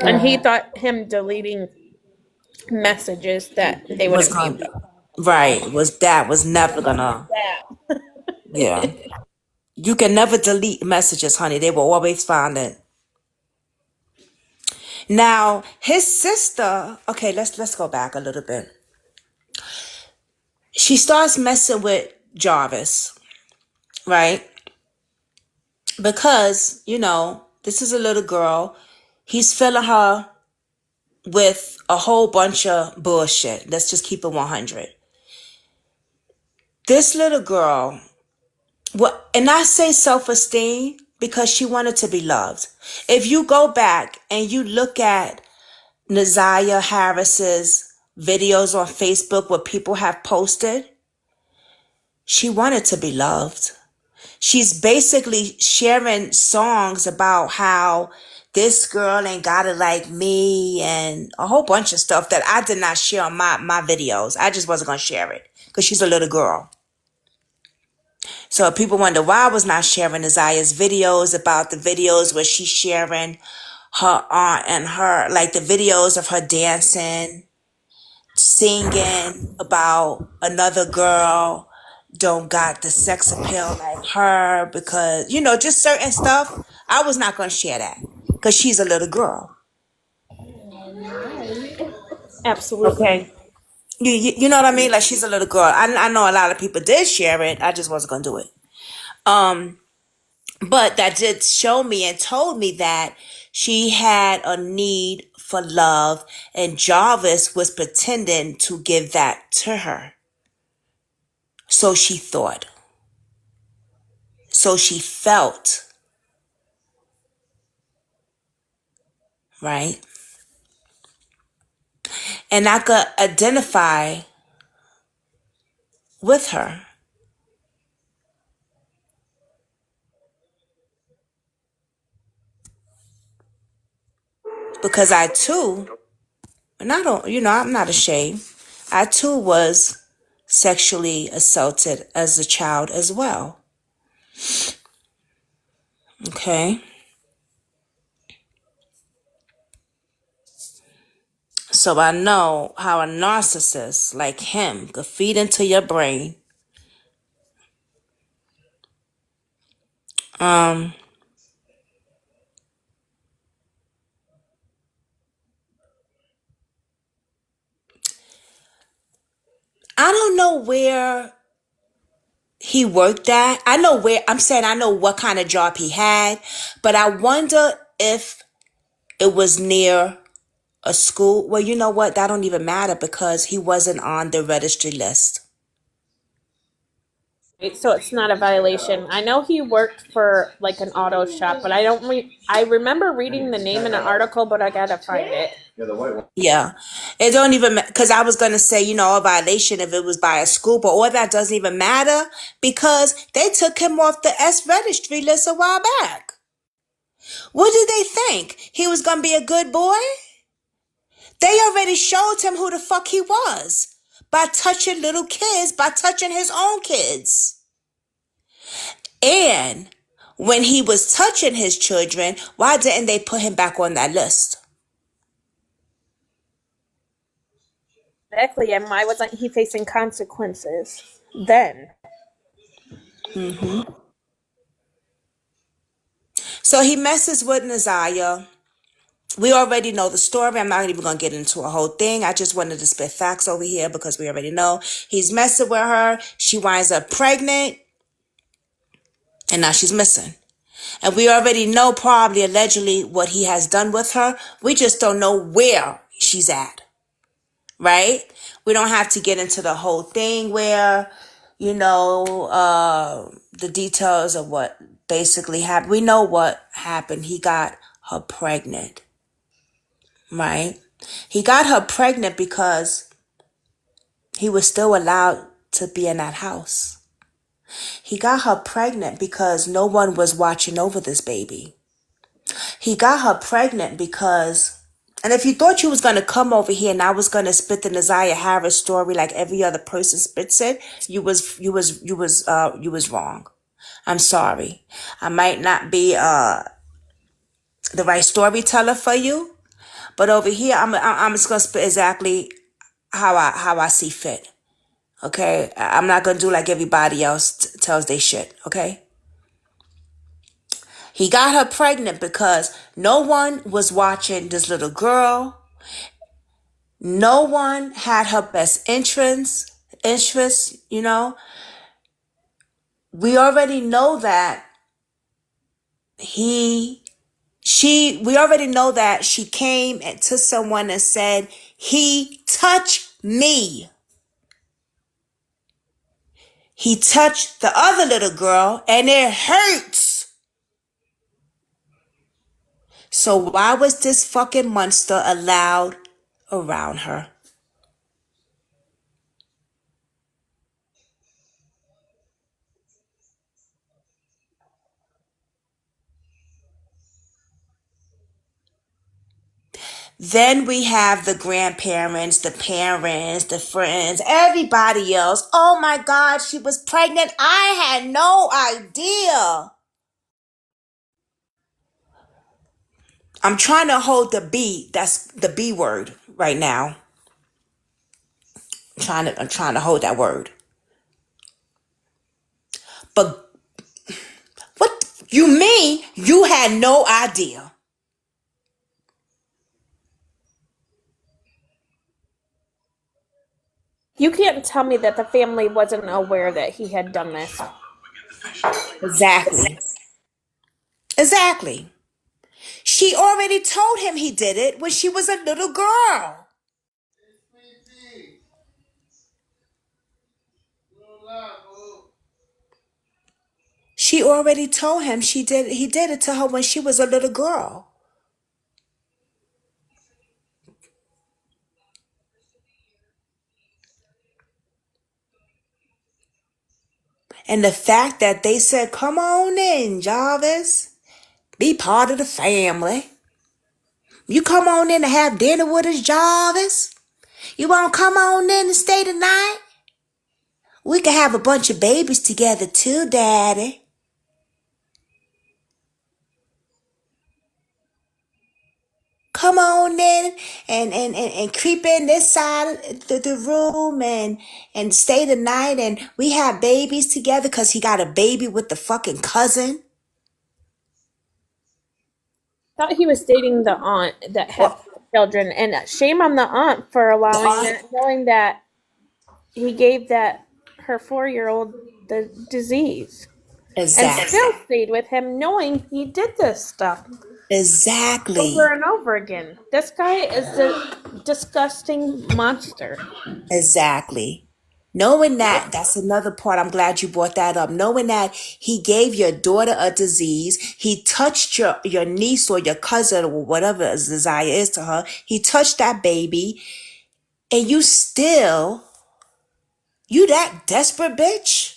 And he thought him deleting messages that they would was have going picked up. right. Was never gonna. That. Yeah, you can never delete messages, honey. They will always find it. Now his sister. Okay, let's go back a little bit. She starts messing with Jarvis, right? Because this is a little girl. He's filling her with a whole bunch of bullshit. Let's just keep it 100. This little girl, and I say self-esteem because she wanted to be loved. If you go back and you look at Naziah Harris's videos on Facebook, what people have posted, she wanted to be loved. She's basically sharing songs about how this girl ain't got it like me and a whole bunch of stuff that I did not share on my videos. I just wasn't going to share it because she's a little girl. So if people wonder why I was not sharing Naziah's videos, about the videos where she's sharing her aunt and her, like the videos of her dancing, singing about another girl don't got the sex appeal like her because, just certain stuff. I was not going to share that because she's a little girl. Absolutely. Okay. You know what I mean? Like she's a little girl. I know a lot of people did share it. I just wasn't going to do it. But that did show me and told me that she had a need for love and Jarvis was pretending to give that to her. So she thought. So she felt. Right? And I could identify with her. Because I too, and I don't, I'm not ashamed. I too was sexually assaulted as a child as well. Okay. So I know how a narcissist like him could feed into your brain. Um, I don't know where he worked at. I know where, I'm saying I know what kind of job he had, but I wonder if it was near a school. Well, you know what? That don't even matter because he wasn't on the registry list. So it's not a violation. I know he worked for like an auto shop, but I remember reading the name in an article, but I gotta find it. Yeah, it don't even because I was gonna say, a violation if it was by a school, but all that doesn't even matter because they took him off the S registry list a while back. What did they think? He was gonna be a good boy? They already showed him who the fuck he was by touching little kids, by touching his own kids. And when he was touching his children, why didn't they put him back on that list? Exactly, and why wasn't he facing consequences then? So he messes with Naziah. We already know the story. I'm not even going to get into a whole thing. I just wanted to spit facts over here because we already know. He's messing with her. She winds up pregnant. And now she's missing. And we already know probably allegedly what he has done with her. We just don't know where she's at. Right? We don't have to get into the whole thing where, the details of what basically happened. We know what happened. He got her pregnant. Right? He got her pregnant because he was still allowed to be in that house. He got her pregnant because no one was watching over this baby. He got her pregnant because, and if you thought you was going to come over here and I was going to spit the Naziah Harris story like every other person spits it, you was wrong. I'm sorry. I might not be the right storyteller for you, but over here I'm just going to spit exactly how I see fit. Okay? I'm not going to do like everybody else tells they shit, okay? He got her pregnant because no one was watching this little girl. No one had her best interests. We already know that we already know that she came to someone and said, he touched me. He touched the other little girl and it hurts. So why was this fucking monster allowed around her? Then we have the grandparents, the parents, the friends, everybody else. Oh my God, she was pregnant. I had no idea. I'm trying to hold the B. That's the B word right now. I'm trying to hold that word. But what you mean you had no idea? You can't tell me that the family wasn't aware that he had done this. Exactly. Exactly. She already told him he did it when she was a little girl. She already told him he did it to her when she was a little girl. And the fact that they said, come on in, Jarvis, be part of the family. You come on in to have dinner with us, Jarvis. You want to come on in and stay tonight? We can have a bunch of babies together too, Daddy. come on in and creep in this side of the room and stay the night and we have babies together because he got a baby with the fucking cousin. Thought he was dating the aunt that had Well, children, and shame on the aunt for allowing God, that, knowing that he gave that her 4-year-old the disease, and still exactly. stayed with him, knowing he did this stuff over Exactly. and over again. This guy is a disgusting monster. Exactly. Knowing that, that's another part. I'm glad you brought that up. Knowing that he gave your daughter a disease, he touched your niece or your cousin or whatever his desire is to her. He touched that baby, and you that desperate bitch?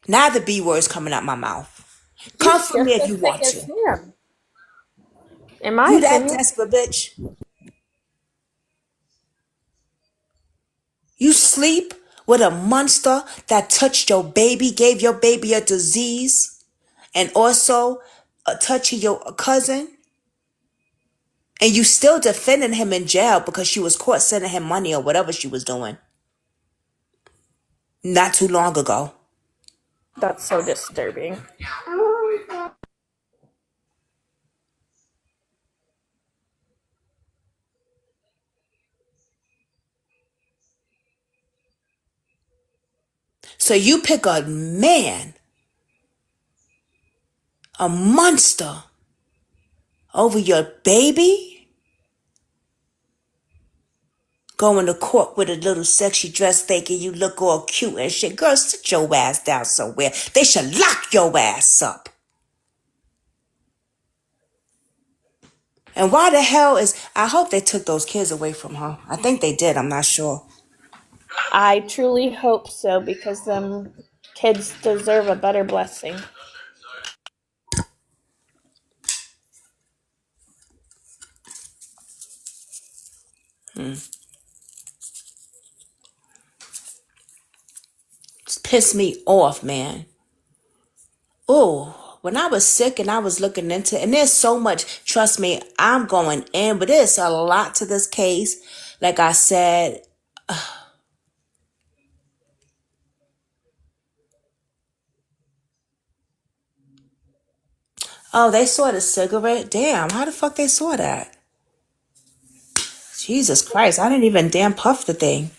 Now the B word's coming out my mouth. Come She's for me just if as you sick want as to. him, in my You that opinion. desperate bitch? You sleep with a monster that touched your baby, gave your baby a disease, and also touching your cousin, and you still defending him in jail because she was caught sending him money or whatever she was doing not too long ago. That's so disturbing. So you pick a man, a monster, over your baby, going to court with a little sexy dress thinking you look all cute and shit. Girl, sit your ass down somewhere. They should lock your ass up. And why the hell I hope they took those kids away from her. I think they did. I'm not sure. I truly hope so, because them kids deserve a better blessing. It's pissed me off, man. Oh, when I was sick and I was looking into it, and there's so much, trust me, I'm going in, but there's a lot to this case. Like I said, oh, they saw the cigarette? Damn, how the fuck they saw that? Jesus Christ, I didn't even damn puff the thing.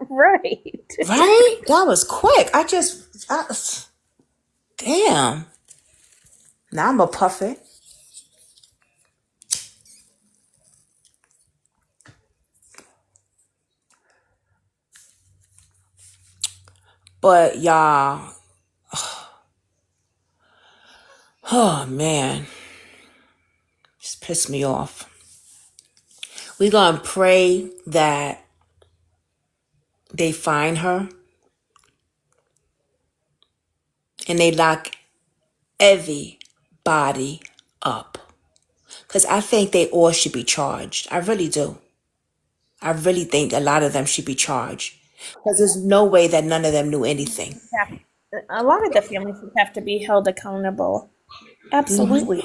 Right. Right? That was quick. Damn. Now I'm gonna puff it. But y'all, oh man, just pissed me off. We gonna pray that they find her and they lock everybody up. Because I think they all should be charged. I really do. I really think a lot of them should be charged. Because there's no way that none of them knew anything. A lot of the families would have to be held accountable. Absolutely.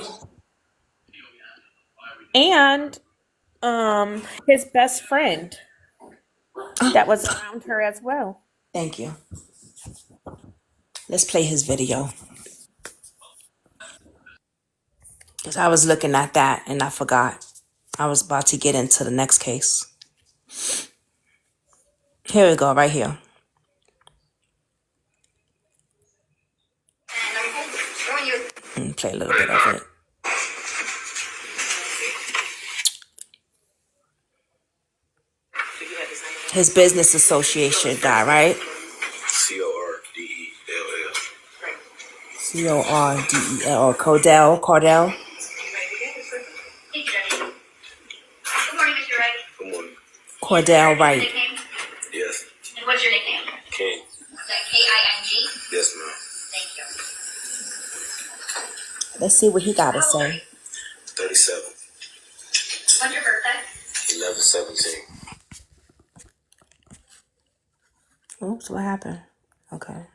And his best friend that was around her as well. Thank you. Let's play his video. Because I was looking at that and I forgot. I was about to get into the next case. Here we go, right here. Play a little bit of it. His business association guy, right? Cordell. Cordell or Cordell. Good morning, Mr. Wright. Good morning. Cordell Wright. Yes. And what's your nickname? King. Is that King? Yes, ma'am. Thank you. Let's see what he got to say. 37. When's your birthday? 11/17. Oops, what happened? Okay.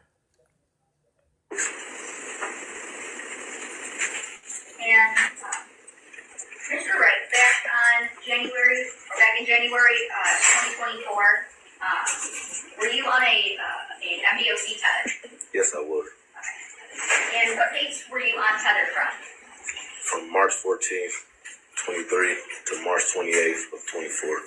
And Mr. Wright, back on untethered from? From March 14th, 23 to March 28th of 24.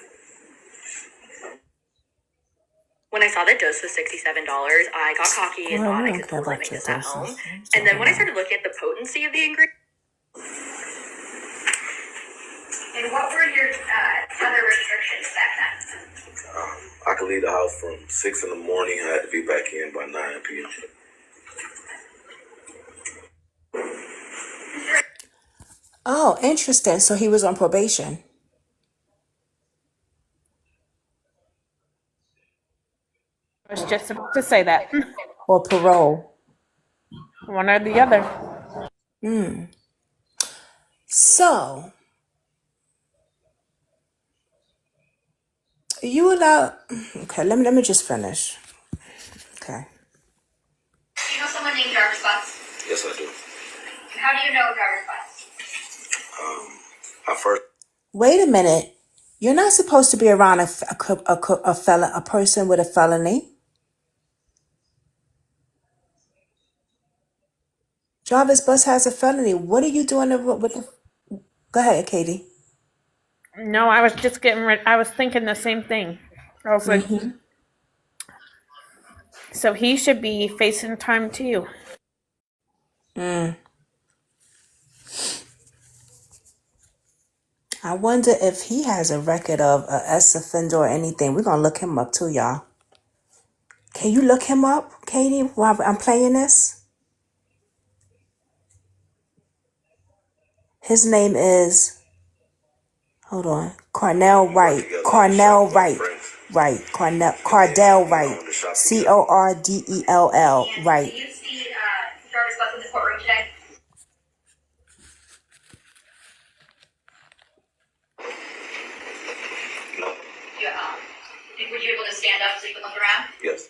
When I saw the dose was $67, I got cocky and thought I could totally make this at home. And then when I started looking at the potency of the ingredient. And what were your other restrictions back then? I could leave the house from 6 in the morning. I had to be back in by 9 p.m. Oh, interesting. So he was on probation. I was just about to say that. Or parole. One or the other. So, you allow... Okay, let me just finish. Okay. Do you know someone named Jarvis Butts? Yes, I do. How do you know Jarvis Butts? I first. Wait a minute. You're not supposed to be around a person with a felony. Jarvis Bus has a felony. What are you doing with the... Go ahead, Katie. No, I was just getting rid. I was thinking the same thing. I was like, so he should be facing time too. I wonder if he has a record of a S offender or anything. We're going to look him up too, y'all. Can you look him up, Katie, while I'm playing this? His name is... Hold on. Cardell Wright. Cardell Wright. Right. Cardell Wright. Cordell. Right. Did you see Jarvis Butts in the courtroom today? No. Were you able to stand up so you could look around? Yes.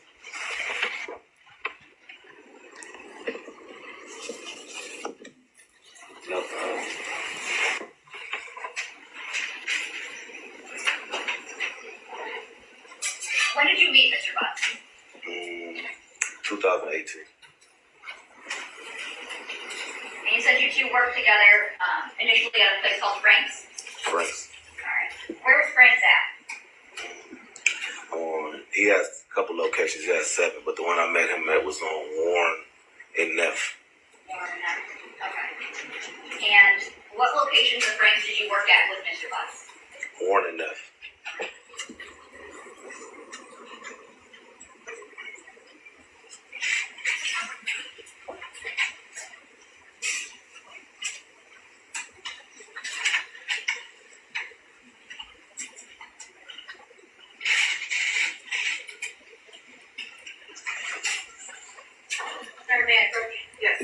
No. When did you meet Mr. Butts? 2018. And you said you two worked together initially at a place called Frank's? Friends. Alright. Where's Frank's at? He has a couple locations. He has 7, but the one I met him at was on Warren and Neff. Okay. And what locations of Frank's did you work at with Mr. Butts? Warren and Neff. Yes.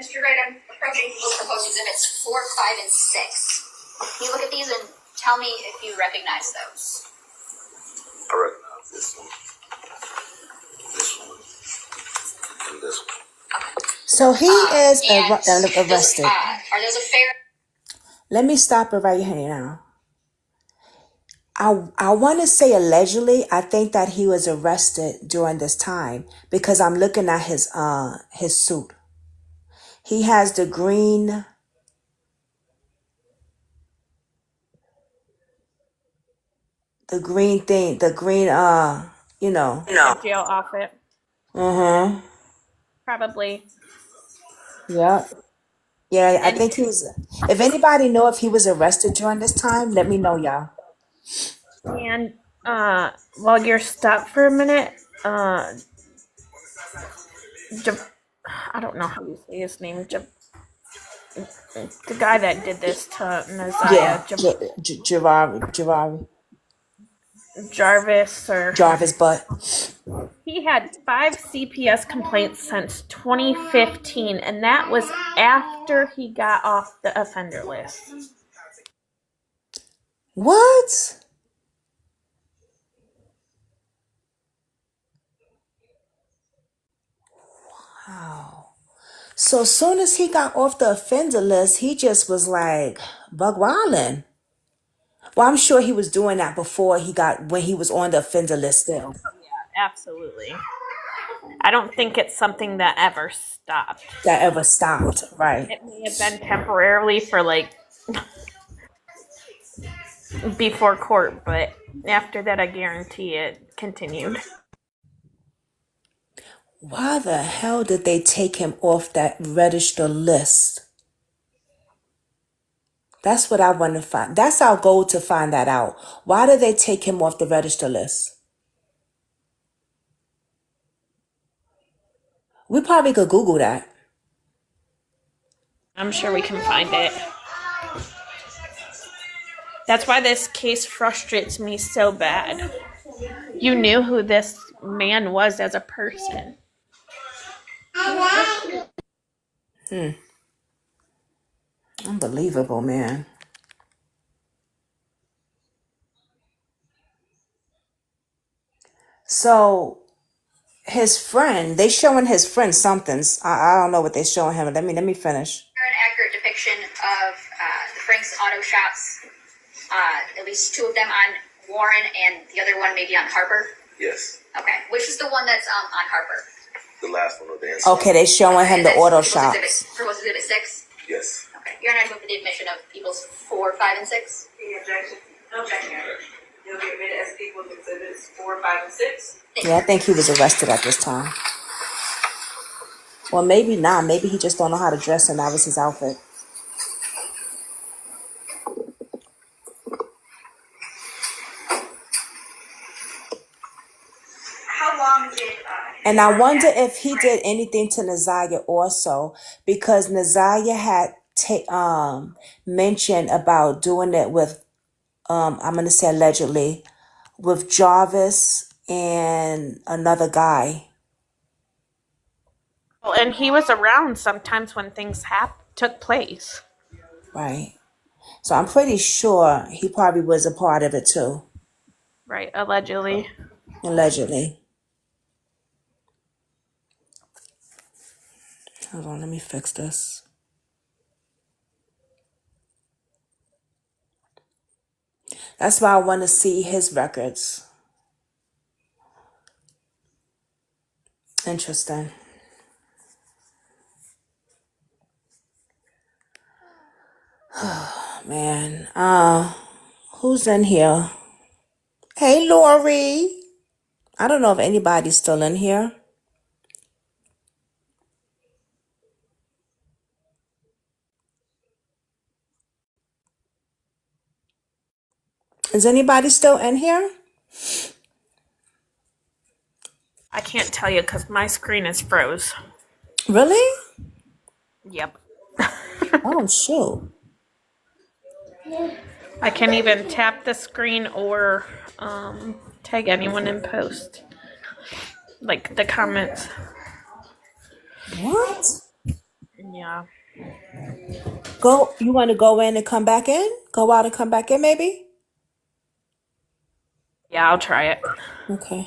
Mr. Wright, I'm approaching both proposed exhibits 4, 5, and 6. Can you look at these and tell me if you recognize those? I recognize this one, and this one. So he is arrested. Are those a fair? Let me stop it right here now. I want to say allegedly, I think that he was arrested during this time because I'm looking at his suit. He has the green thing, No. Jail outfit. Probably. Yeah. Yeah, I think he was. If anybody know if he was arrested during this time, let me know, y'all. And while you're stopped for a minute, I don't know how you say his name. The guy that did this to Naziah, Jarvis Butt. He had 5 CPS complaints since 2015, and that was after he got off the offender list. What? Wow. So as soon as he got off the offender list, he just was like bug wildin'. Well, I'm sure he was doing that before when he was on the offender list still. Yeah, absolutely. I don't think it's something that ever stopped. That ever stopped, right? It may have been temporarily for like before court, but after that, I guarantee it continued. Why the hell did they take him off that register list? That's what I want to find. That's our goal, to find that out. Why did they take him off the register list? We probably could Google that. I'm sure we can find it. That's why this case frustrates me so bad. You knew who this man was as a person. Unbelievable, man. So his friend, they showing his friend somethings. I don't know what they showing him. Let me finish. An accurate depiction of the Frank's auto shops. At least two of them on Warren and the other one maybe on Harper. Yes. Okay. Which is the one that's on Harper? The last one of the answer. Okay, they showing him the auto shops. Exhibit 6? Yes. Okay. You're not moving the admission of people's 4, 5, and 6? Any objection? No objection. You'll get rid of people's exhibits 4, 5, and 6? Yeah, I think he was arrested at this time. Well, maybe not. Maybe he just don't know how to dress and that was his outfit. How long did And I wonder if he did anything to Naziah also, because Naziah had mentioned about doing it with, I'm going to say allegedly, with Jarvis and another guy. Well, and he was around sometimes when things took place. Right. So I'm pretty sure he probably was a part of it too. Right, allegedly. Allegedly. Hold on, let me fix this. That's why I want to see his records. Interesting. Man. Who's in here? Hey, Lori. I don't know if anybody's still in here. Is anybody still in here? I can't tell you because my screen is froze. Really? Yep. Oh, shoot. I can't even tap the screen or tag anyone in post. Like the comments. What? Yeah. You want to go in and come back in? Go out and come back in, maybe? Yeah, I'll try it. Okay.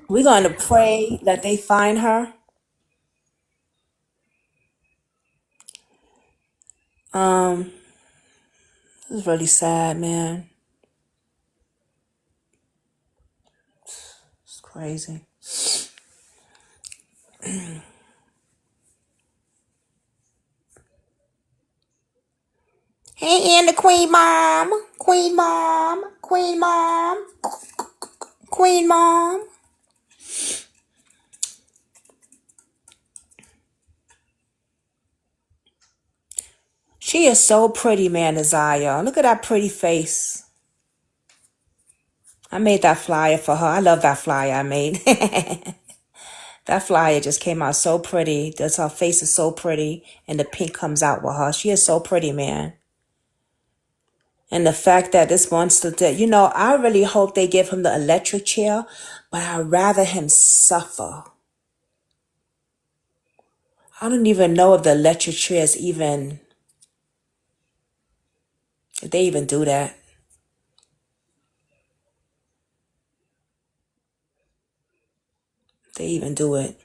We're going to pray that they find her. This is really sad, man. It's crazy. Hey, and the Queen Mom. Queen Mom. Queen Mom. Queen Mom. She is so pretty, man, Naziah. Look at that pretty face. I made that flyer for her. I love that flyer I made. That flyer just came out so pretty. Her face is so pretty. And the pink comes out with her. She is so pretty, man. And the fact that this monster did, I really hope they give him the electric chair, but I'd rather him suffer. I don't even know if the electric chair is even, if they even do that. If they even do it.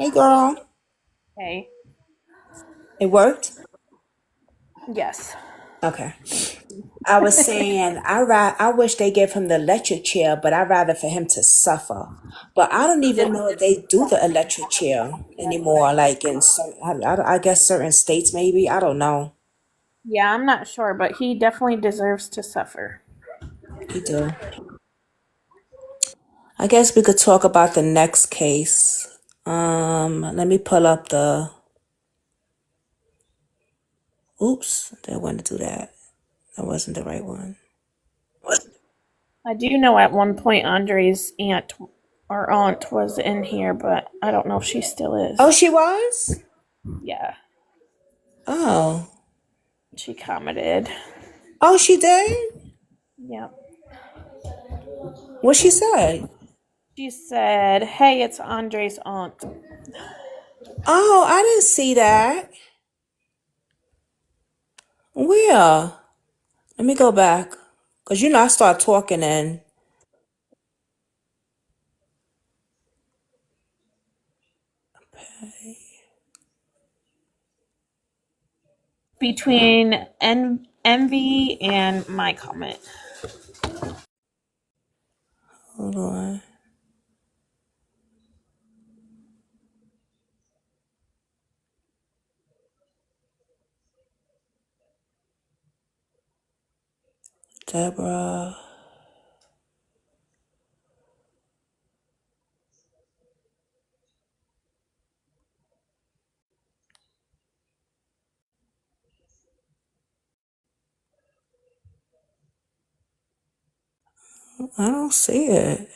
Hey, girl. Hey. It worked? Yes. Okay. I was saying I wish they gave him the electric chair, but I'd rather for him to suffer. But I don't even know if they do the electric chair anymore. Like in some, I guess certain states, maybe. I don't know. Yeah, I'm not sure, but he definitely deserves to suffer. He do. I guess we could talk about the next case. Let me pull up the. Oops, didn't want to do that. That wasn't the right one. I do know at one point Andre's aunt was in here, but I don't know if she still Oh, is. she was? Yeah, Oh. she commented. Oh, she did? Yeah. What she said? She said, "Hey, it's Andre's aunt." Oh, I didn't see that. Where? Let me go back. Because I start talking and. Between Envy and my comment. Hold on. Deborah. I don't see it.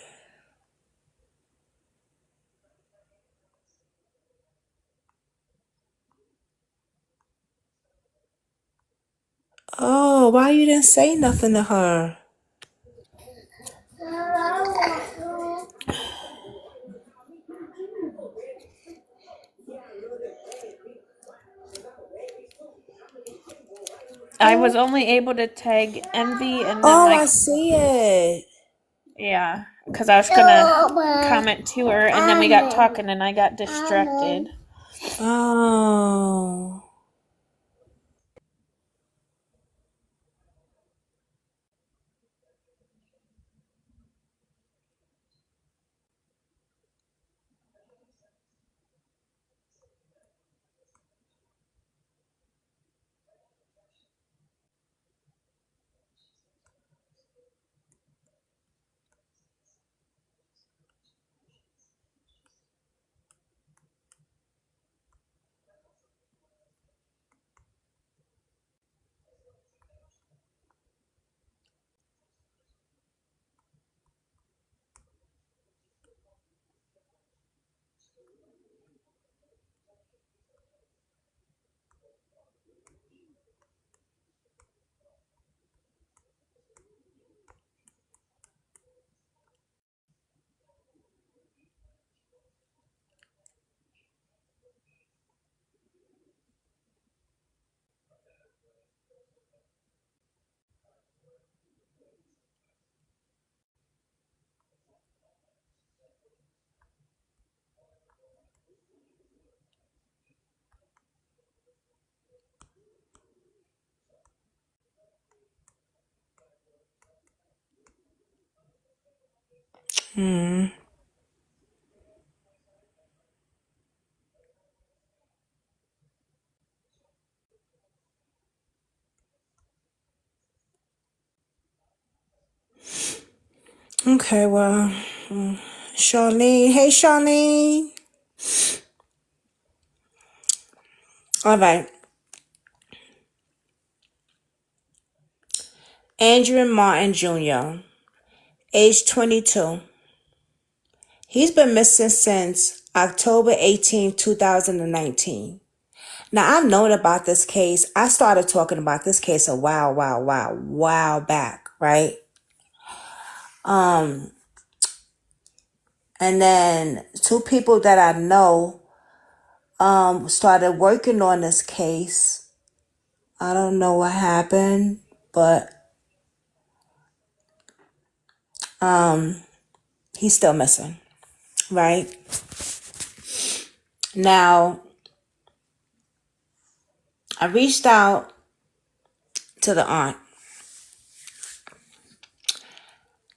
Oh, why you didn't say nothing to her? I was only able to tag Envy and then Oh, I my see it. yeah, because I was gonna comment to her, and then we got talking, and I got distracted. Oh. Hmm. Okay, well, Charlene. Hey, Charlene. All right. Andrew Martin Jr., age 22. He's been missing since October 18, 2019. Now, I've known about this case. I started talking about this case a while back, right? And then two people that I know started working on this case. I don't know what happened, but he's still missing, right? Now, I reached out to the aunt.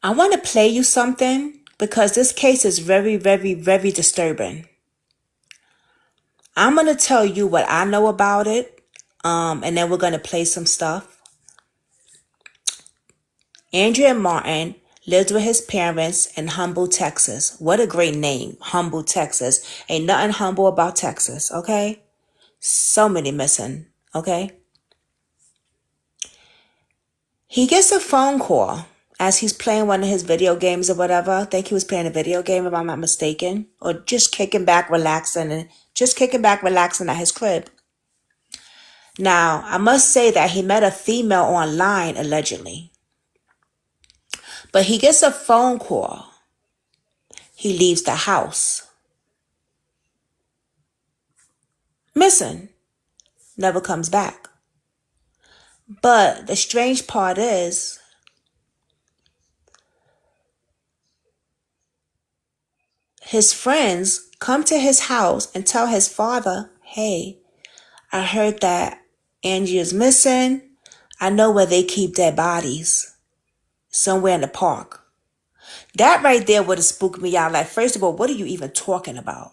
I want to play you something because this case is very, very, very disturbing. I'm going to tell you what I know about it, and then we're going to play some stuff. Andre Moten lives with his parents in Humble, Texas. What a great name, Humble, Texas. Ain't nothing humble about Texas, okay? So many missing, okay? He gets a phone call as he's playing one of his video games or whatever. I think he was playing a video game, if I'm not mistaken, or just kicking back, relaxing at his crib. Now, I must say that he met a female online, allegedly. But he gets a phone call. He leaves the house. Missing. Never comes back. But the strange part is, his friends come to his house and tell his father, hey, I heard that Angie is missing. I know where they keep their bodies. Somewhere in the park. That right there would have spooked me out. Like, first of all, what are you even talking about?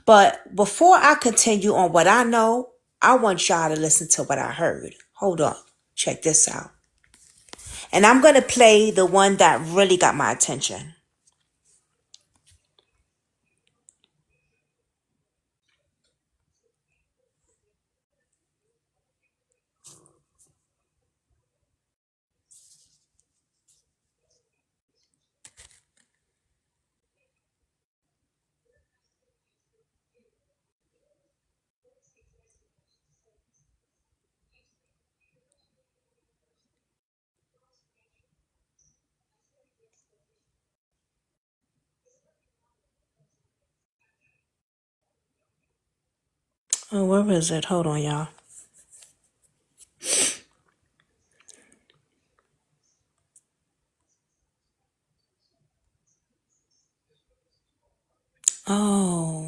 But before I continue on what I know, I want y'all to listen to what I heard. Hold on. Check this out. And I'm going to play the one that really got my attention. Oh, where is it? Hold on, y'all. Oh.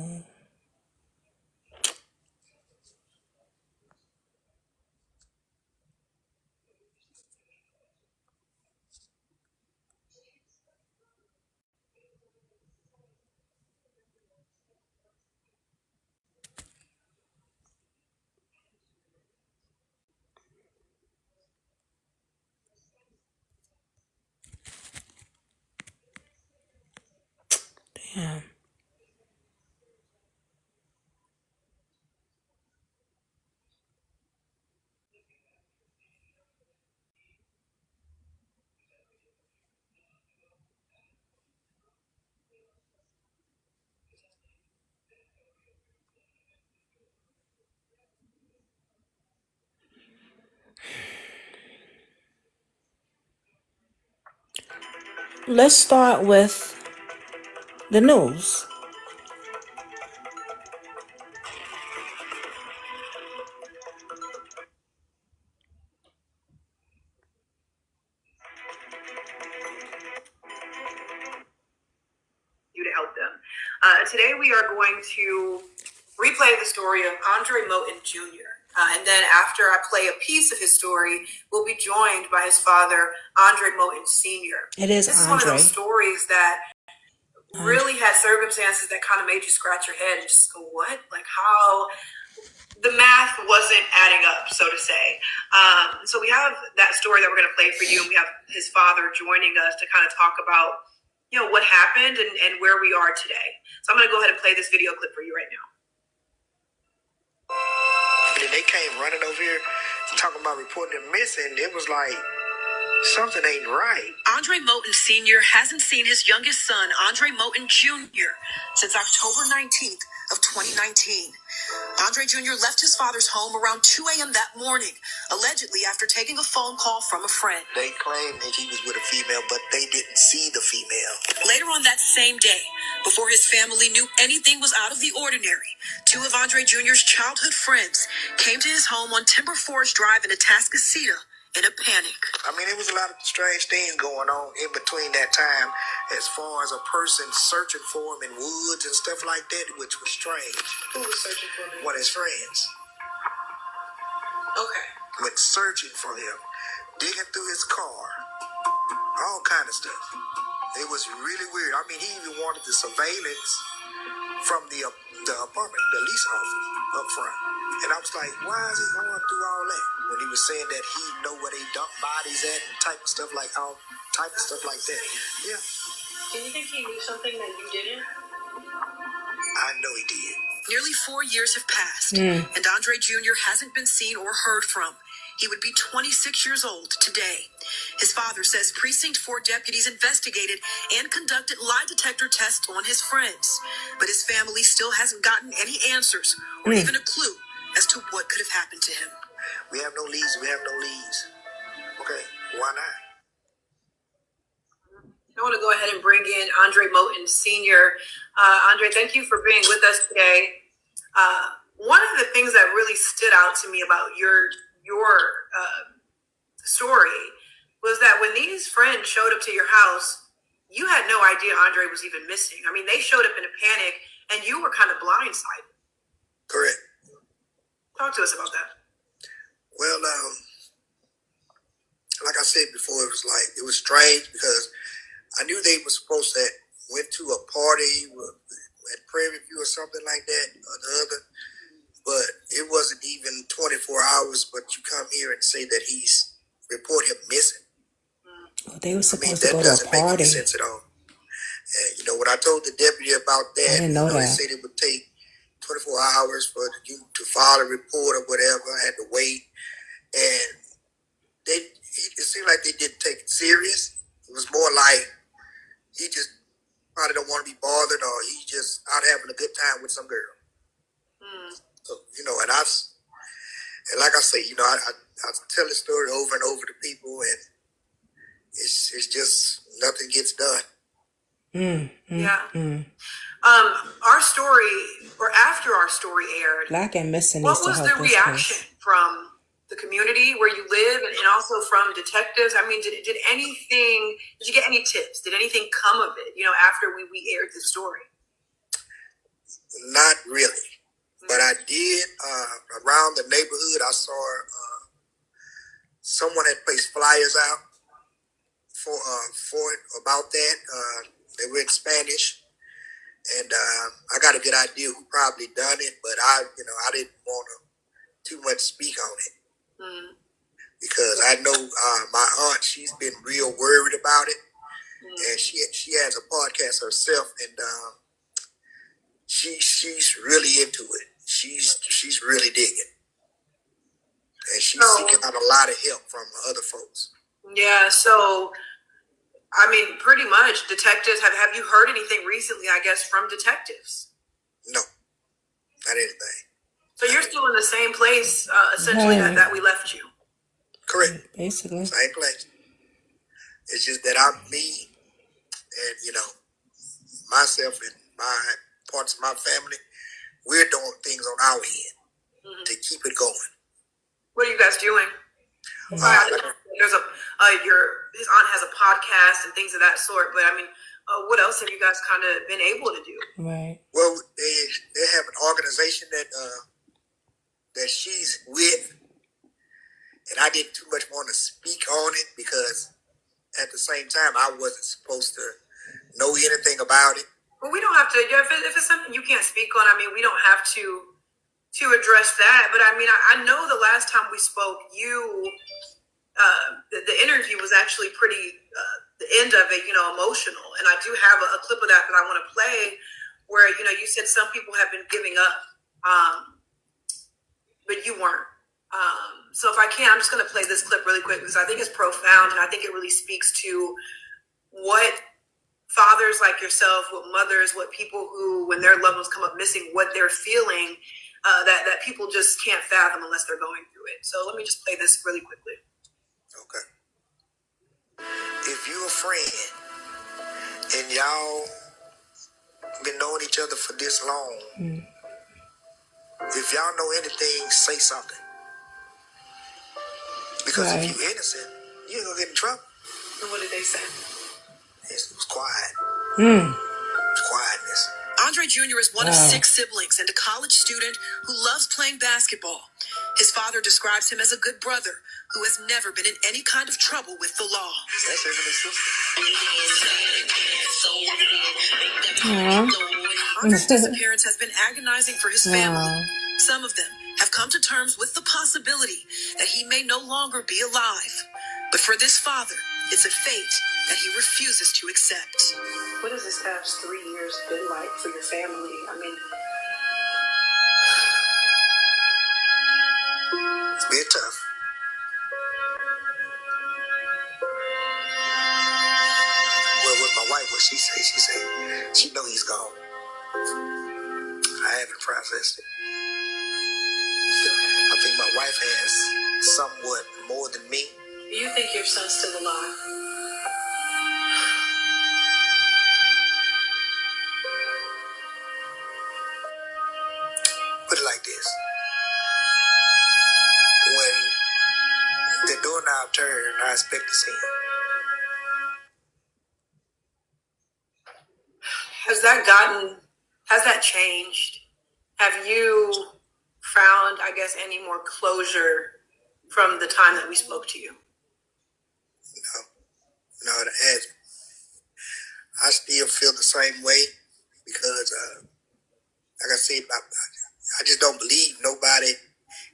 Damn. Let's start with the news. You to help them. Today we are going to replay the story of Andre Moten Jr. And then after I play a piece of his story, we'll be joined by his father, Andre Moten Sr. It is This is Andre. one of those stories that really had circumstances that kind of made you scratch your head and just go, what? Like how the math wasn't adding up, so to say. So we have that story that we're going to play for you, and we have his father joining us to kind of talk about, you know, what happened and where we are today. So I'm going to go ahead and play this video clip for you right now. And they came running over here talking about reporting them missing. It was like, something ain't right. Andre Moten Sr. hasn't seen his youngest son, Andre Moten Jr., since October 19th of 2019. Andre Jr. left his father's home around 2 a.m. that morning, allegedly after taking a phone call from a friend. They claimed that he was with a female, but they didn't see the female. Later on that same day, before his family knew anything was out of the ordinary, two of Andre Jr.'s childhood friends came to his home on Timber Forest Drive in Atascocita in a panic. I mean, it was a lot of strange things going on in between that time as far as a person searching for him in woods and stuff like that, which was strange. Who was searching for him? One of his friends Okay. went searching for him, digging through his car, all kind of stuff. It was really weird. I mean, he even wanted the surveillance from the apartment, the lease office up front. And I was like, why is he going through all that? When he was saying that he know where they dump bodies at and type of stuff like that. Yeah. Do you think he knew something that you didn't? I know he did. Nearly 4 years have passed, and Andre Jr. hasn't been seen or heard from. He would be 26 years old today. His father says Precinct 4 deputies investigated and conducted lie detector tests on his friends. But his family still hasn't gotten any answers or even a clue as to what could have happened to him. We have no leads. Okay, why not? I want to go ahead and bring in Andre Moten Sr. Andre, thank you for being with us today. One of the things that really stood out to me about your story was that when these friends showed up to your house, you had no idea Andre was even missing. I mean, they showed up in a panic, and you were kind of blindsided. Correct. Talk to us about that. Well, like I said before, it was strange because I knew they were supposed to went to a party at Prairie View or something like that or the other, but it wasn't even 24 hours. But you come here and say that report him missing. Well, they were supposed to go that to a doesn't make any party. sense at all. And when I told the deputy about that, I didn't know they that. said it would take 24 hours for you to file a report or whatever. I had to wait, and it seemed like they didn't take it serious. It was more like he just probably don't want to be bothered, or he's just out having a good time with some girl. So, and like I say, I tell the story over and over to people, and it's just nothing gets done. Our story, or after our story aired, Black and missing what needs to was help the this reaction case. from the community where you live and also from detectives? I mean, did you get any tips? Did anything come of it, after we aired the story? Not really. But I did, around the neighborhood, I saw someone had placed flyers out for it about that. They were in Spanish. And I got a good idea who probably done it, but I didn't want to too much speak on it. Because I know my aunt, she's been real worried about it. And she has a podcast herself, and she's really into it. She's really digging. And she's seeking out a lot of help from other folks. Yeah, so I mean, pretty much detectives, have you heard anything recently, I guess, from detectives? No, not anything. So you're still in the same place, essentially, that we left you? Correct. Basically. Same place. It's just that I'm me and, myself and my parts of my family, we're doing things on our end to keep it going. What are you guys doing? There's his aunt has a podcast and things of that sort, but I mean, what else have you guys kind of been able to do? Right. Well, they have an organization that she's with, and I didn't too much want to speak on it because at the same time I wasn't supposed to know anything about it. Well, we don't have to. If it's something you can't speak on, I mean, we don't have to address that. But I mean, I know the last time we spoke, the interview was actually pretty, the end of it, emotional. And I do have a clip of that I want to play where, you said some people have been giving up, but you weren't. So if I can, I'm just going to play this clip really quick because I think it's profound and I think it really speaks to what fathers like yourself, what mothers, what people who, when their loved ones come up missing, what they're feeling, that people just can't fathom unless they're going through it. So let me just play this really quickly. Okay. If you're a friend and y'all been knowing each other for this long, if y'all know anything, say something. Because if you're innocent, you ain't gonna get in trouble. And what did they say? It was quiet. Quietness. Andre Jr. is one of 6 siblings and a college student who loves playing basketball. His father describes him as a good brother who has never been in any kind of trouble with the law. That's him and his sister. Andre's disappearance has been agonizing for his family. Some of them have come to terms with the possibility that he may no longer be alive. But for this father, it's a fate that he refuses to accept. What has this past 3 years been like for your family? I mean, It's been tough. Well, with my wife, what she say? She know he's gone. I haven't processed it. I think my wife has somewhat more than me. do you think your son's still alive? Put it like this. When the doorknob turned, I expect to see him. Has that changed? Have you found, I guess, any more closure from the time that we spoke to you? No, it hasn't. I still feel the same way because, like I said, I just don't believe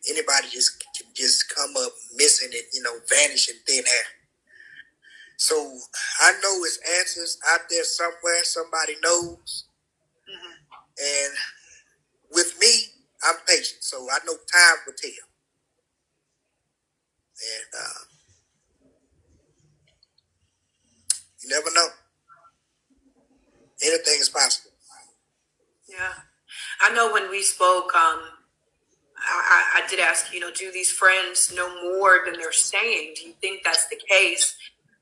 anybody just can just come up missing and, vanish in thin air. So I know it's answers out there somewhere. Somebody knows. And with me, I'm patient. So I know time will tell. And you never know. Anything is possible. Yeah. I know when we spoke, I did ask, do these friends know more than they're saying? Do you think that's the case?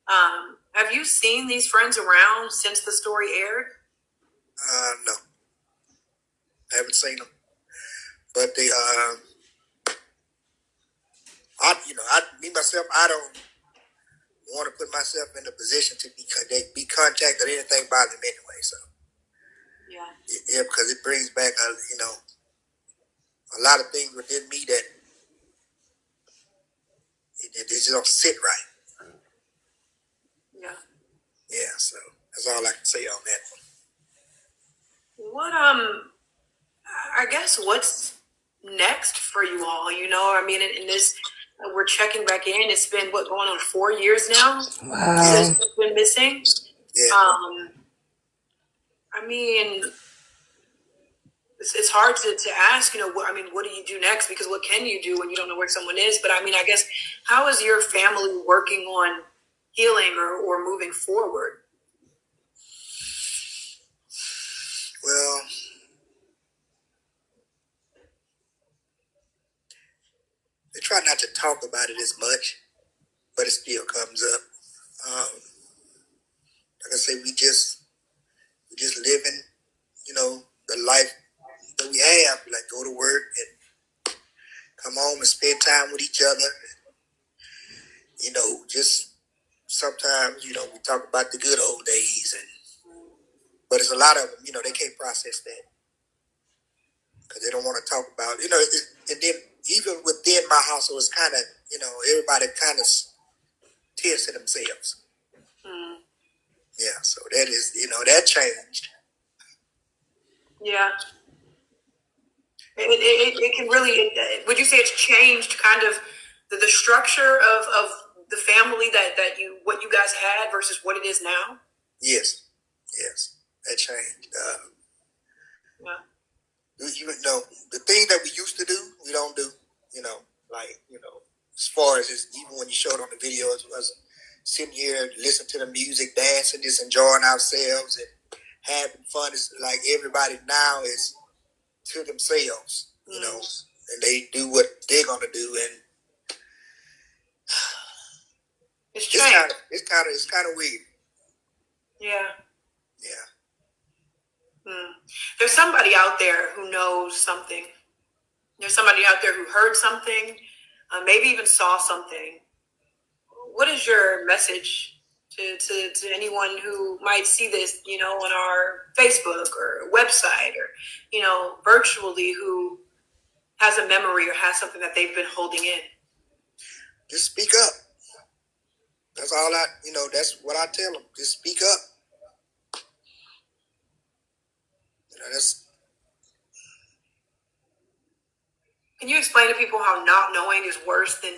Have you seen these friends around since the story aired? No. I haven't seen them. But they, myself, I don't want to put myself in a position to be contacted or anything by them anyway. So, yeah, because it brings back, a lot of things within me that it just don't sit right. Yeah. Yeah, so that's all I can say on that one. What, I guess what's next for you all? In this, we're checking back in. It's been going on 4 years now. Since it's been missing. Yeah. It's hard to ask, what do you do next? Because what can you do when you don't know where someone is? But I guess, how is your family working on healing or moving forward? Well, they try not to talk about it as much, but it still comes up. Like I say, we just living, the life that we have. We like go to work and come home and spend time with each other. Just sometimes, we talk about the good old days, but it's a lot of them, they can't process that because they don't want to talk about, and then even within my household, it's kind of, everybody kind of tears to themselves. Yeah, so that is, that changed. Yeah. It can really, would you say it's changed kind of the structure of the family that what you guys had versus what it is now? Yes, that changed. The thing that we used to do, we don't do, as far as even when you showed on the videos, was sitting here, listening to the music, dancing, just enjoying ourselves and having fun. It's like everybody now is to themselves, and they do what they're gonna do, and it's kind of weird. Yeah. There's somebody out there who knows something. There's somebody out there who heard something, maybe even saw something, what is your message to anyone who might see this, on our Facebook or website or, virtually, who has a memory or has something that they've been holding in? Just speak up. That's all that's what I tell them. Just speak up. Can you explain to people how not knowing is worse than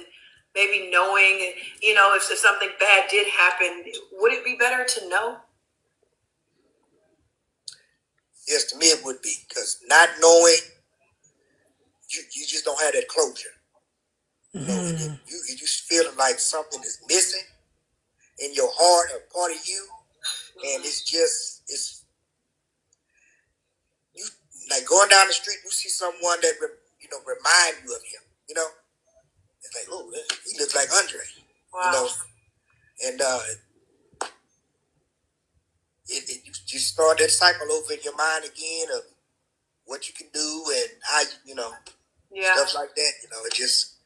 maybe knowing, if something bad did happen? Would it be better to know? Yes, to me it would be, because not knowing, you just don't have that closure. You just feeling like something is missing in your heart or part of you, and it's you, like going down the street, you see someone that remind you of him. It's like, oh, he looks like Andre. Wow. And you start that cycle over in your mind again of what you can do and how stuff like that. It just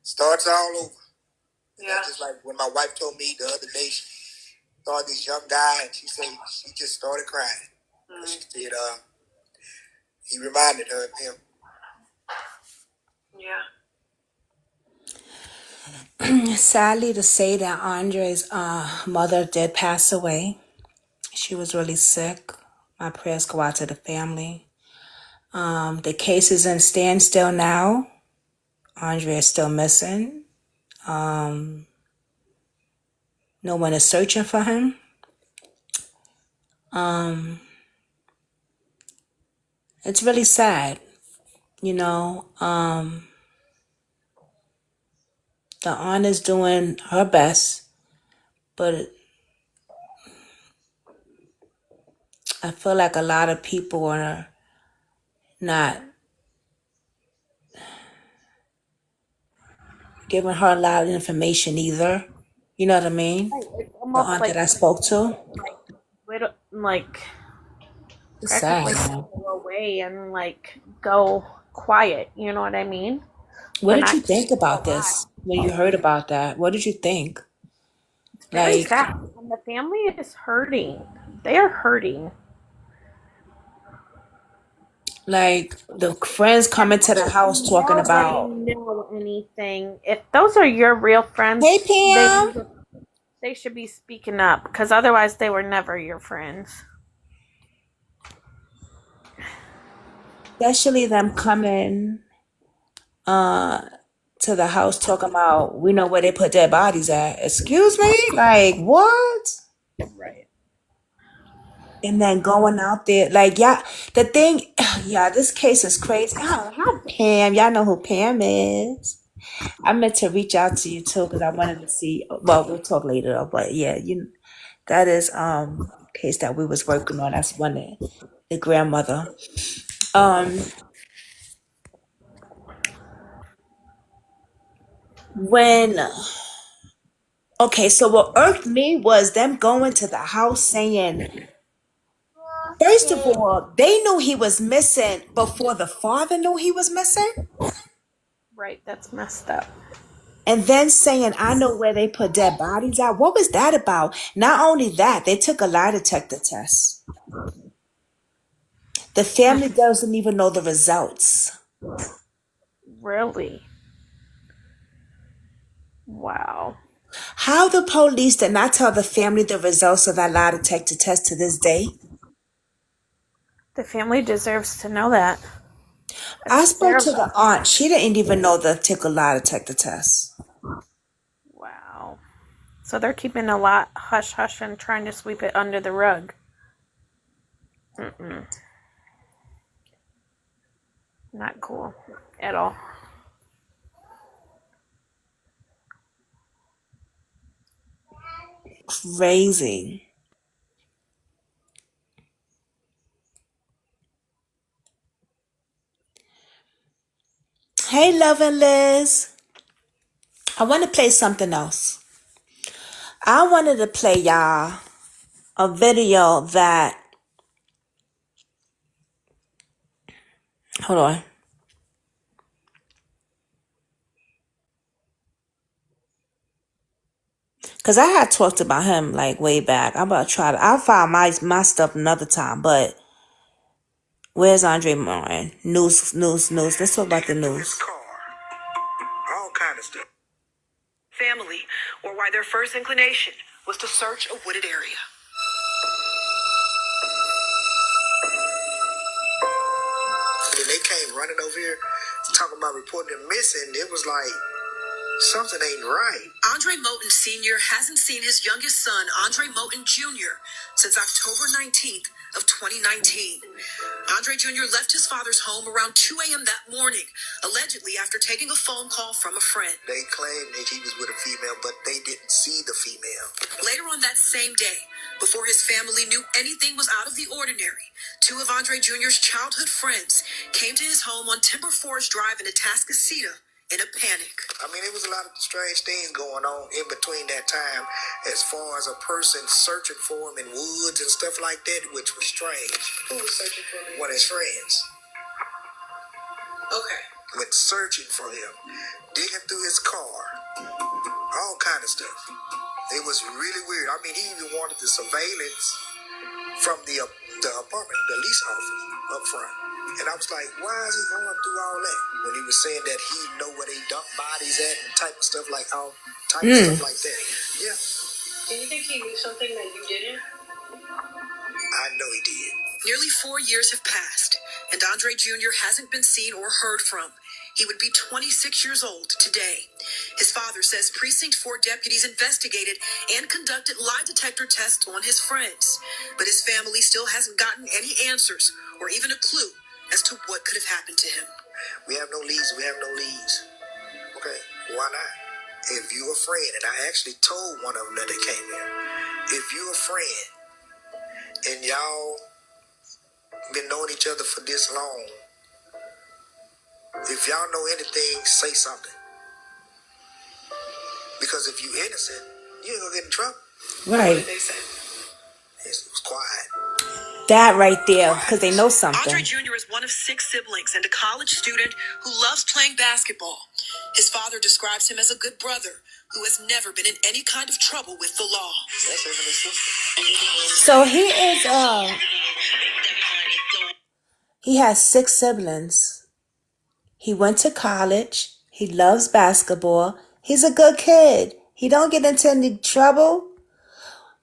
starts all over. Just like when my wife told me the other day, she saw this young guy and she said she just started crying. She said he reminded her of him. Yeah. Sadly to say that Andre's mother did pass away. She was really sick. My prayers go out to the family. The case is in standstill now. Andre is still missing. No one is searching for him. It's really sad. The aunt is doing her best, but I feel like a lot of people are not giving her a lot of information either. You know what I mean? It's The almost aunt that like I spoke to. It's sad, practically man. go away and go quiet. You know what I mean? What They're did you not think keeping about alive. this when you heard about that? What did you think? It's very Like, sad. And the family is hurting. They are hurting. the friends coming to the house talking Nobody about, know anything. If those are your real friends, hey Pam, they should be speaking up, because otherwise they were never your friends. especially them coming to the house talking about, we know where they put their bodies at. Excuse me? Like, what? Right. And then going out there, like, yeah, the thing, yeah, this case is crazy. Oh, how Pam, y'all know who Pam is. I meant to reach out to you too because I wanted to see. Well, we'll talk later though. But yeah, that is case that we was working on. That's one of the grandmother. Um, when okay, so what irked me was them going to the house saying, first of all, they knew he was missing before the father knew he was missing. Right, that's messed up. And then saying, I know where they put dead bodies at. What was that about? Not only that, they took a lie detector test. The family doesn't even know the results. Really? Wow. How the police did not tell the family the results of that lie detector test to this day? The family deserves to know that. I It's spoke their to the love. aunt. She didn't even know the tickle lie detector test. Wow. So they're keeping a lot hush hush and trying to sweep it under the rug. Not cool at all. Crazy. Hey, Love and Liz. I want to play something else. I wanted to play y'all a video that, hold on. Cause I had talked about him like way back. I'm about to try to. I'll find my stuff another time. But where's Andre Moten? News. Let's talk about the news. All kind of stuff. Family, or why their first inclination was to search a wooded area. When they came running over here talking about reporting them missing, it was like something ain't right. Andre Moten Sr. hasn't seen his youngest son, Andre Moten Jr., since October 19th of 2019. Andre Jr. left his father's home around 2 a.m. that morning, allegedly after taking a phone call from a friend. They claimed that he was with a female, but they didn't see the female. Later on that same day, before his family knew anything was out of the ordinary, two of Andre Jr.'s childhood friends came to his home on Timber Forest Drive in Atascocita in a panic. I mean, it was a lot of strange things going on in between that time as far as a person searching for him in woods and stuff like that, which was strange. Who was searching for him? One of his friends Okay. went searching for him, digging through his car, all kind of stuff. It was really weird. I mean, he even wanted the surveillance from the apartment, the lease office up front. And I was like, why is he going through all that? When he was saying that he know where they dump bodies at and type of stuff like all type of stuff like that. Yeah. Do you think he knew something that you didn't? I know he did. Nearly 4 years have passed, and Andre Jr. hasn't been seen or heard from. He would be 26 years old today. His father says Precinct 4 deputies investigated and conducted lie detector tests on his friends. But his family still hasn't gotten any answers or even a clue as to what could have happened to him. We have no leads. Okay, why not? If you a friend, and I actually told one of them that they came here, if you a friend and y'all been knowing each other for this long, if y'all know anything, say something. Because if you innocent, you ain't gonna get in trouble. Right. What did they say? It was quiet. That right there, because they know something. Andre Jr. is one of 6 siblings and a college student who loves playing basketball. His father describes him as a good brother who has never been in any kind of trouble with the law. That's him and his sister. So he has 6 siblings. He went to college. He loves basketball. He's a good kid. He don't get into any trouble.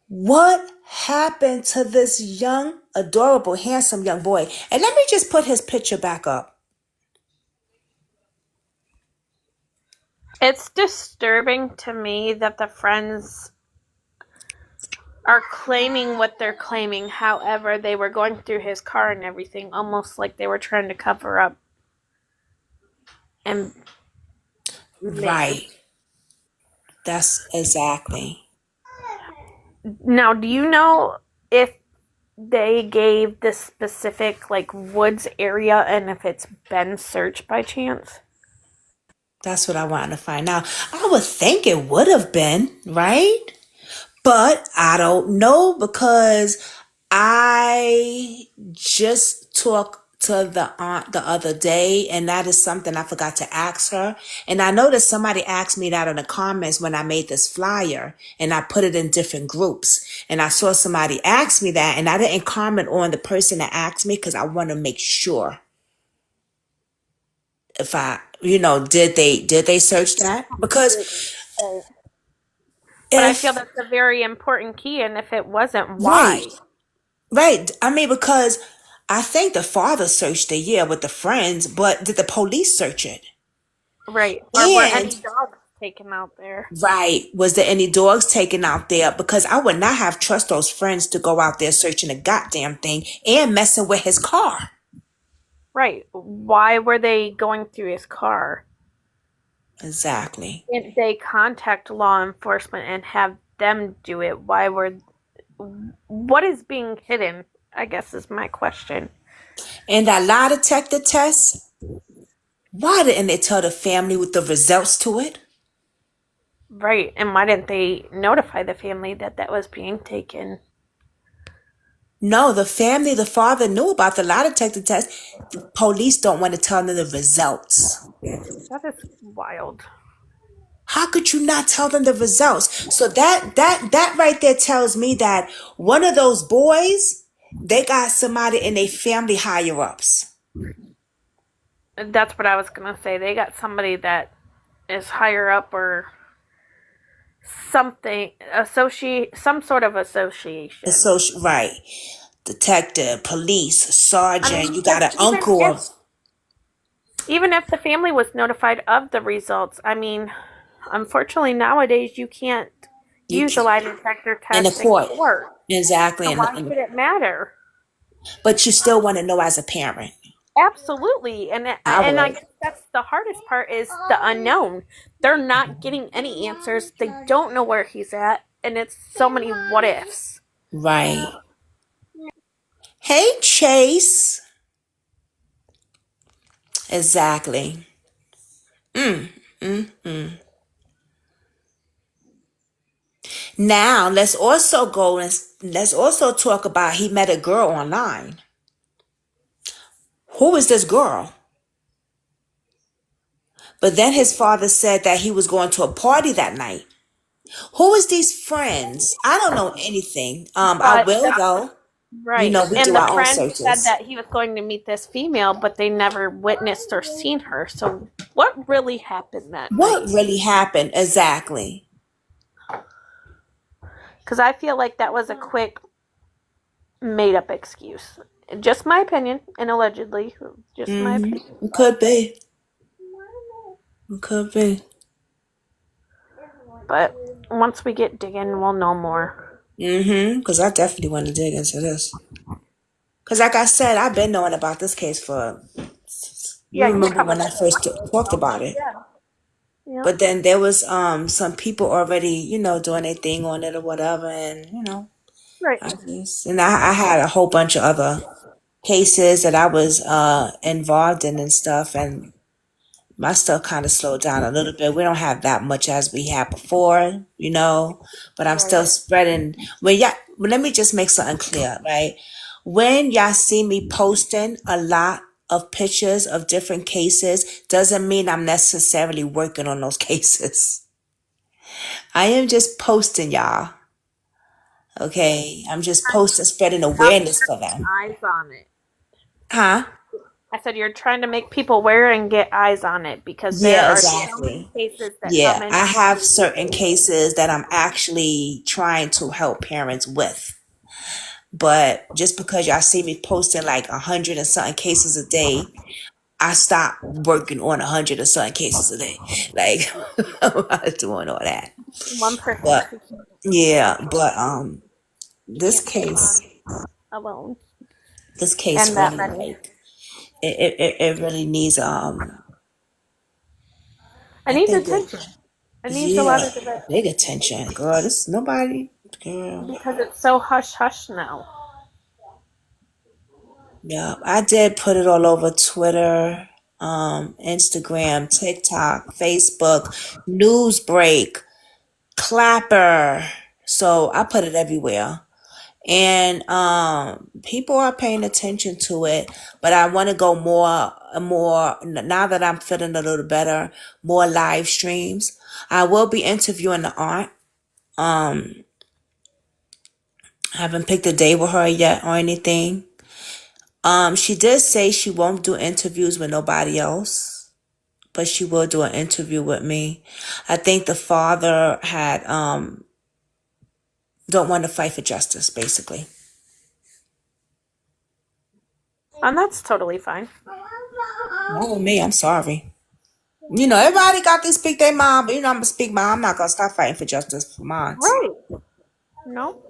What happened to this young, adorable, handsome young boy? And let me just put his picture back up. It's disturbing to me that the friends are claiming what they're claiming. However, they were going through his car and everything, almost like they were trying to cover up. And Right. That's exactly. Now, do you know if they gave this specific woods area and if it's been searched by chance? That's what I wanted to find out. I would think it would have been, right? But I don't know because I just talked to the aunt the other day, and that is something I forgot to ask her. And I noticed somebody asked me that in the comments when I made this flyer, and I put it in different groups. And I saw somebody ask me that, and I didn't comment on the person that asked me because I want to make sure if I, did they search that? Because But I feel that's a very important key, and if it wasn't, why? Right. I mean, because I think the father searched it, yeah, with the friends, but did the police search it? Right. Or were any dogs taken out there? Right. Was there any dogs taken out there? Because I would not have trust those friends to go out there searching a goddamn thing and messing with his car. Right. Why were they going through his car? Exactly. If they contact law enforcement and have them do it, what is being hidden, I guess is my question. And that lie detector test, why didn't they tell the family with the results to it? Right. And why didn't they notify the family that was being taken? No, the father knew about the lie detector test. The police don't want to tell them the results. That is wild. How could you not tell them the results? So that right there tells me that one of those boys, they got somebody in their family higher ups. That's what I was gonna say. They got somebody that is higher up or something, some sort of association. Right. Detective, police, I mean, sergeant, you got because an uncle of even if the family was notified of the results, I mean, unfortunately nowadays you can't you use a lie detector in the test in court. court. Exactly. So why should it matter? But you still want to know as a parent. Absolutely, and I I would. guess that's the hardest part is the unknown. They're not getting any answers. They don't know where he's at, and it's so many what ifs. Right. Hey, Chase. Exactly. Now let's also go and let's also talk about he met a girl online. Who is this girl? But then his father said that he was going to a party that night. Who is these friends? I don't know anything. I But will though. You right, know, we and do the our own friend said searches. that he was going to meet this female, but they never witnessed or seen her. So what really happened that What night? really happened exactly? Because I feel like that was a quick, made-up excuse. Just my opinion, and allegedly, just my opinion. It could be. It could be. But once we get digging, we'll know more. Because I definitely want to dig into this. Because like I said, I've been knowing about this case for, you Yeah, you remember covered when I it a first while talked ago. about it. Yeah. But then there was some people already, doing their thing on it or whatever. And, Right. I had a whole bunch of other cases that I was involved in and stuff. And my stuff kind of slowed down a little bit. We don't have that much as we had before, but I'm still spreading. Let me just make something clear, right? When y'all see me posting a lot of pictures of different cases, doesn't mean I'm necessarily working on those cases. I am just posting, y'all. Okay, I'm just posting, spreading awareness for them. Eyes on it. Huh? I said you're trying to make people aware and get eyes on it because there Yeah, are so many exactly. cases that Yeah, come in. I have certain cases that I'm actually trying to help parents with. But just because y'all see me posting like 100 and something cases a day, I stop working on 100 and something cases a day. Like I'm not doing all that. One person But yeah, but this can't stay case, alone. this case And that really many. like it really needs I I need think that attention. It needs a lot yeah, of attention big attention, girl. This nobody, girl. because it's so hush hush now. Yeah, I did put it all over Twitter, Instagram, TikTok, Facebook, Newsbreak, Clapper. So I put it everywhere. And people are paying attention to it, but I want to go more now that I'm feeling a little better, more live streams. I will be interviewing the aunt. I haven't picked a day with her yet or anything. She did say she won't do interviews with nobody else, but she will do an interview with me. I think the father had don't want to fight for justice, basically. And that's totally fine. Not with me, I'm sorry. Everybody got to speak their mind, but I'm gonna speak mine. I'm not gonna stop fighting for justice for mine. Right. No.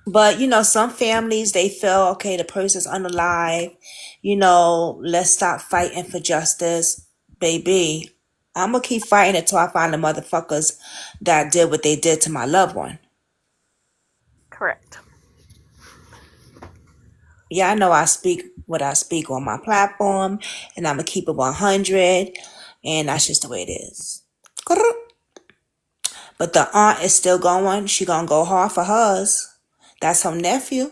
But some families they feel okay, the person's unalive. Let's stop fighting for justice, baby. I'm gonna keep fighting until I find the motherfuckers that did what they did to my loved one. Correct. Yeah, I know I speak what I speak on my platform, and I'm gonna keep it 100, and that's just the way it is. But the aunt is still going. She gonna go hard for hers. That's her nephew.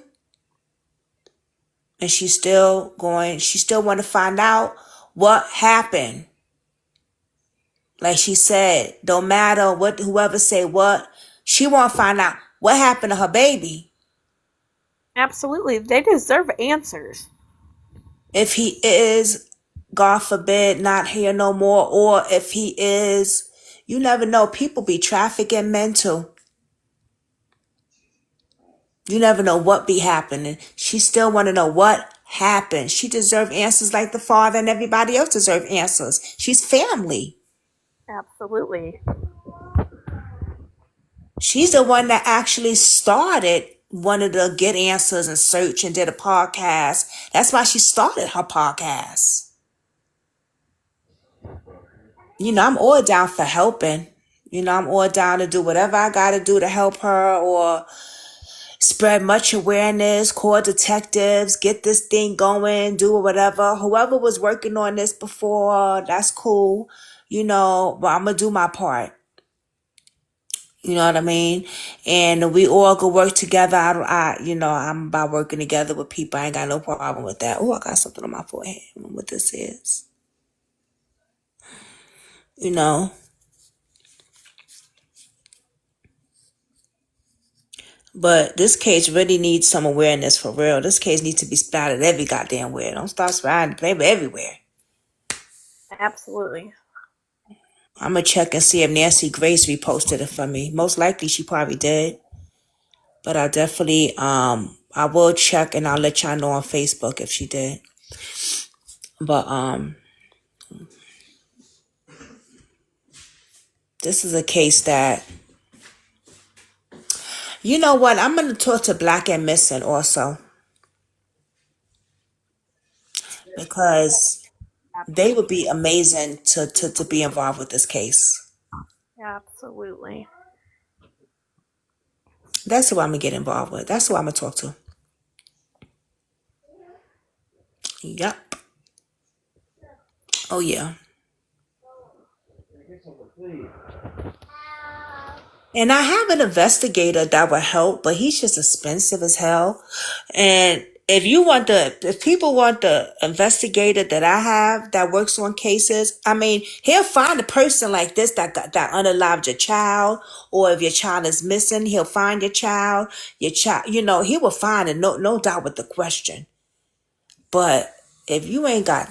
And she's still going. She still want to find out what happened. Like she said, don't matter what whoever say what, she won't find out what happened to her baby. Absolutely. They deserve answers. If he is, God forbid, not here no more, or if he is, you never know. People be trafficking men too. You never know what be happening. She still want to know what happened. She deserve answers like the father and everybody else deserve answers. She's family. Absolutely. She's the one that actually started wanted to get answers and search and did a podcast. That's why she started her podcast. I'm all down for helping. I'm all down to do whatever I got to do to help her or spread much awareness, call detectives, get this thing going, do whatever. Whoever was working on this before, that's cool. But I'm going to do my part. You know what I mean? And we all could work together. I'm about working together with people. I ain't got no problem with that. Oh, I got something on my forehead. I don't know what this is. You know? But this case really needs some awareness for real. This case needs to be splattered every goddamn where. Don't start splatting paper everywhere. Absolutely. I'm going to check and see if Nancy Grace reposted it for me. Most likely she probably did. But I definitely, I will check and I'll let y'all know on Facebook if she did. But, this is a case that, you know what? I'm going to talk to Black and Missing also. Because they would be amazing to be involved with this case. Absolutely. That's who I'm going to get involved with. That's who I'm going to talk to. Yep. Oh, yeah. And I have an investigator that would help, but he's just expensive as hell. And if people want the investigator that I have that works on cases, I mean, he'll find a person like this that unalived your child, or if your child is missing, he'll find your child, he will find it, no doubt with the question. But if you ain't got,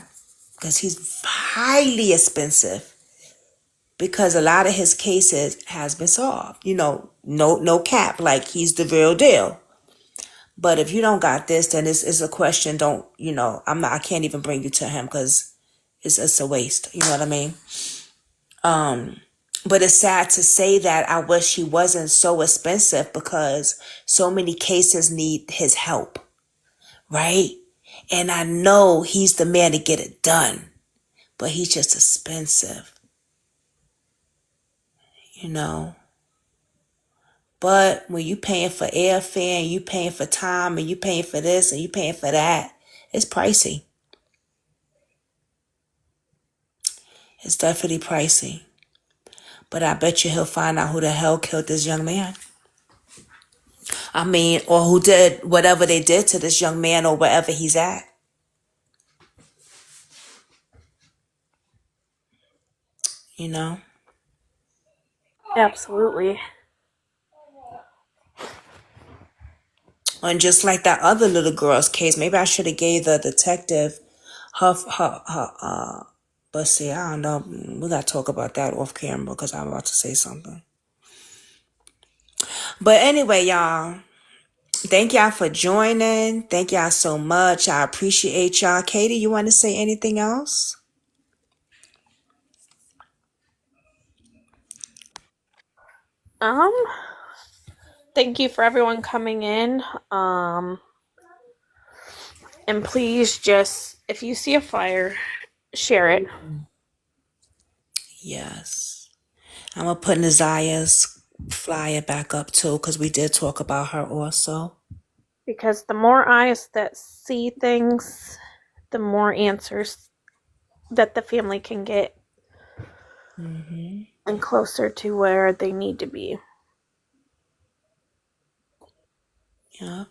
because he's highly expensive, because a lot of his cases has been solved, no cap, like he's the real deal. But if you don't got this, then it's a question. I can't even bring you to him because it's a waste. You know what I mean? But it's sad to say that. I wish he wasn't so expensive because so many cases need his help, right? And I know he's the man to get it done, but he's just expensive, you know. But when you paying for airfare and you paying for time and you paying for this and you paying for that, it's pricey. It's definitely pricey. But I bet you he'll find out who the hell killed this young man. I mean, or who did whatever they did to this young man or wherever he's at. You know? Absolutely. And just like that other little girl's case, maybe I should have gave the detective her but see, I don't know. We got to talk about that off camera because I'm about to say something. But anyway, y'all, thank y'all for joining. Thank y'all so much. I appreciate y'all. Katie, you want to say anything else? Thank you for everyone coming in. And please just, if you see a flyer, share it. Yes. I'm going to put Nazia's flyer back up too because we did talk about her also. Because the more eyes that see things, the more answers that the family can get and closer to where they need to be. Yeah.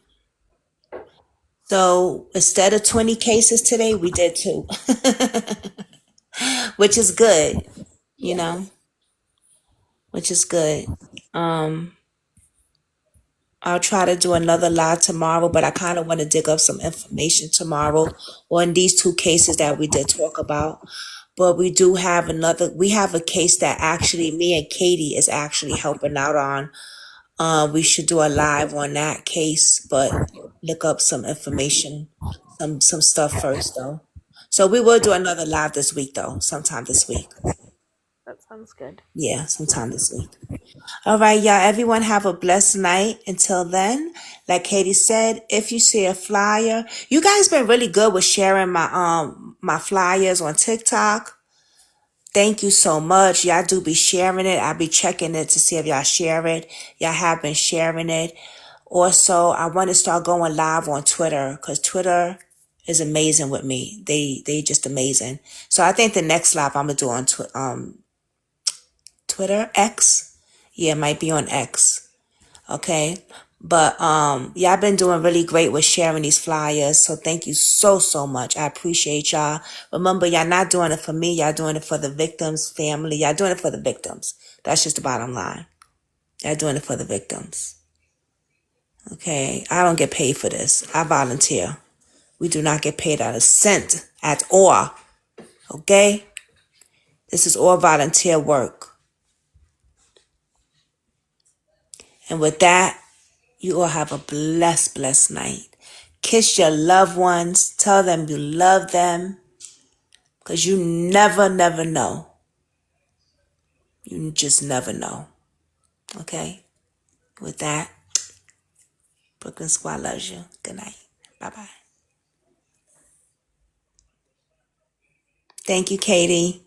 So instead of 20 cases today, we did 2, which is good. you know, which is good. I'll try to do another live tomorrow, but I kind of want to dig up some information tomorrow on these two cases that we did talk about. But we do have we have a case that actually me and Katie is actually helping out on. We should do a live on that case, but look up some information, some stuff first though. So we will do another live this week though, sometime this week. That sounds good. Yeah, sometime this week. All right, y'all. Everyone have a blessed night. Until then, like Katie said, if you see a flyer, you guys been really good with sharing my flyers on TikTok. Thank you so much. Y'all do be sharing it. I be checking it to see if y'all share it. Y'all have been sharing it. Also, I want to start going live on Twitter because Twitter is amazing with me. They just amazing. So I think the next live I'm gonna do on Twitter X. Yeah, it might be on X. Okay. But y'all been doing really great with sharing these flyers. So thank you so much. I appreciate y'all. Remember, y'all not doing it for me. Y'all doing it for the victims' family. Y'all doing it for the victims. That's just the bottom line. Y'all doing it for the victims. Okay. I don't get paid for this. I volunteer. We do not get paid out a cent at all. Okay. This is all volunteer work. And with that, you all have a blessed night. Kiss your loved ones. Tell them you love them. Because you never know. You just never know. Okay? With that, Brooklyn Squad loves you. Good night. Bye-bye. Thank you, Katie.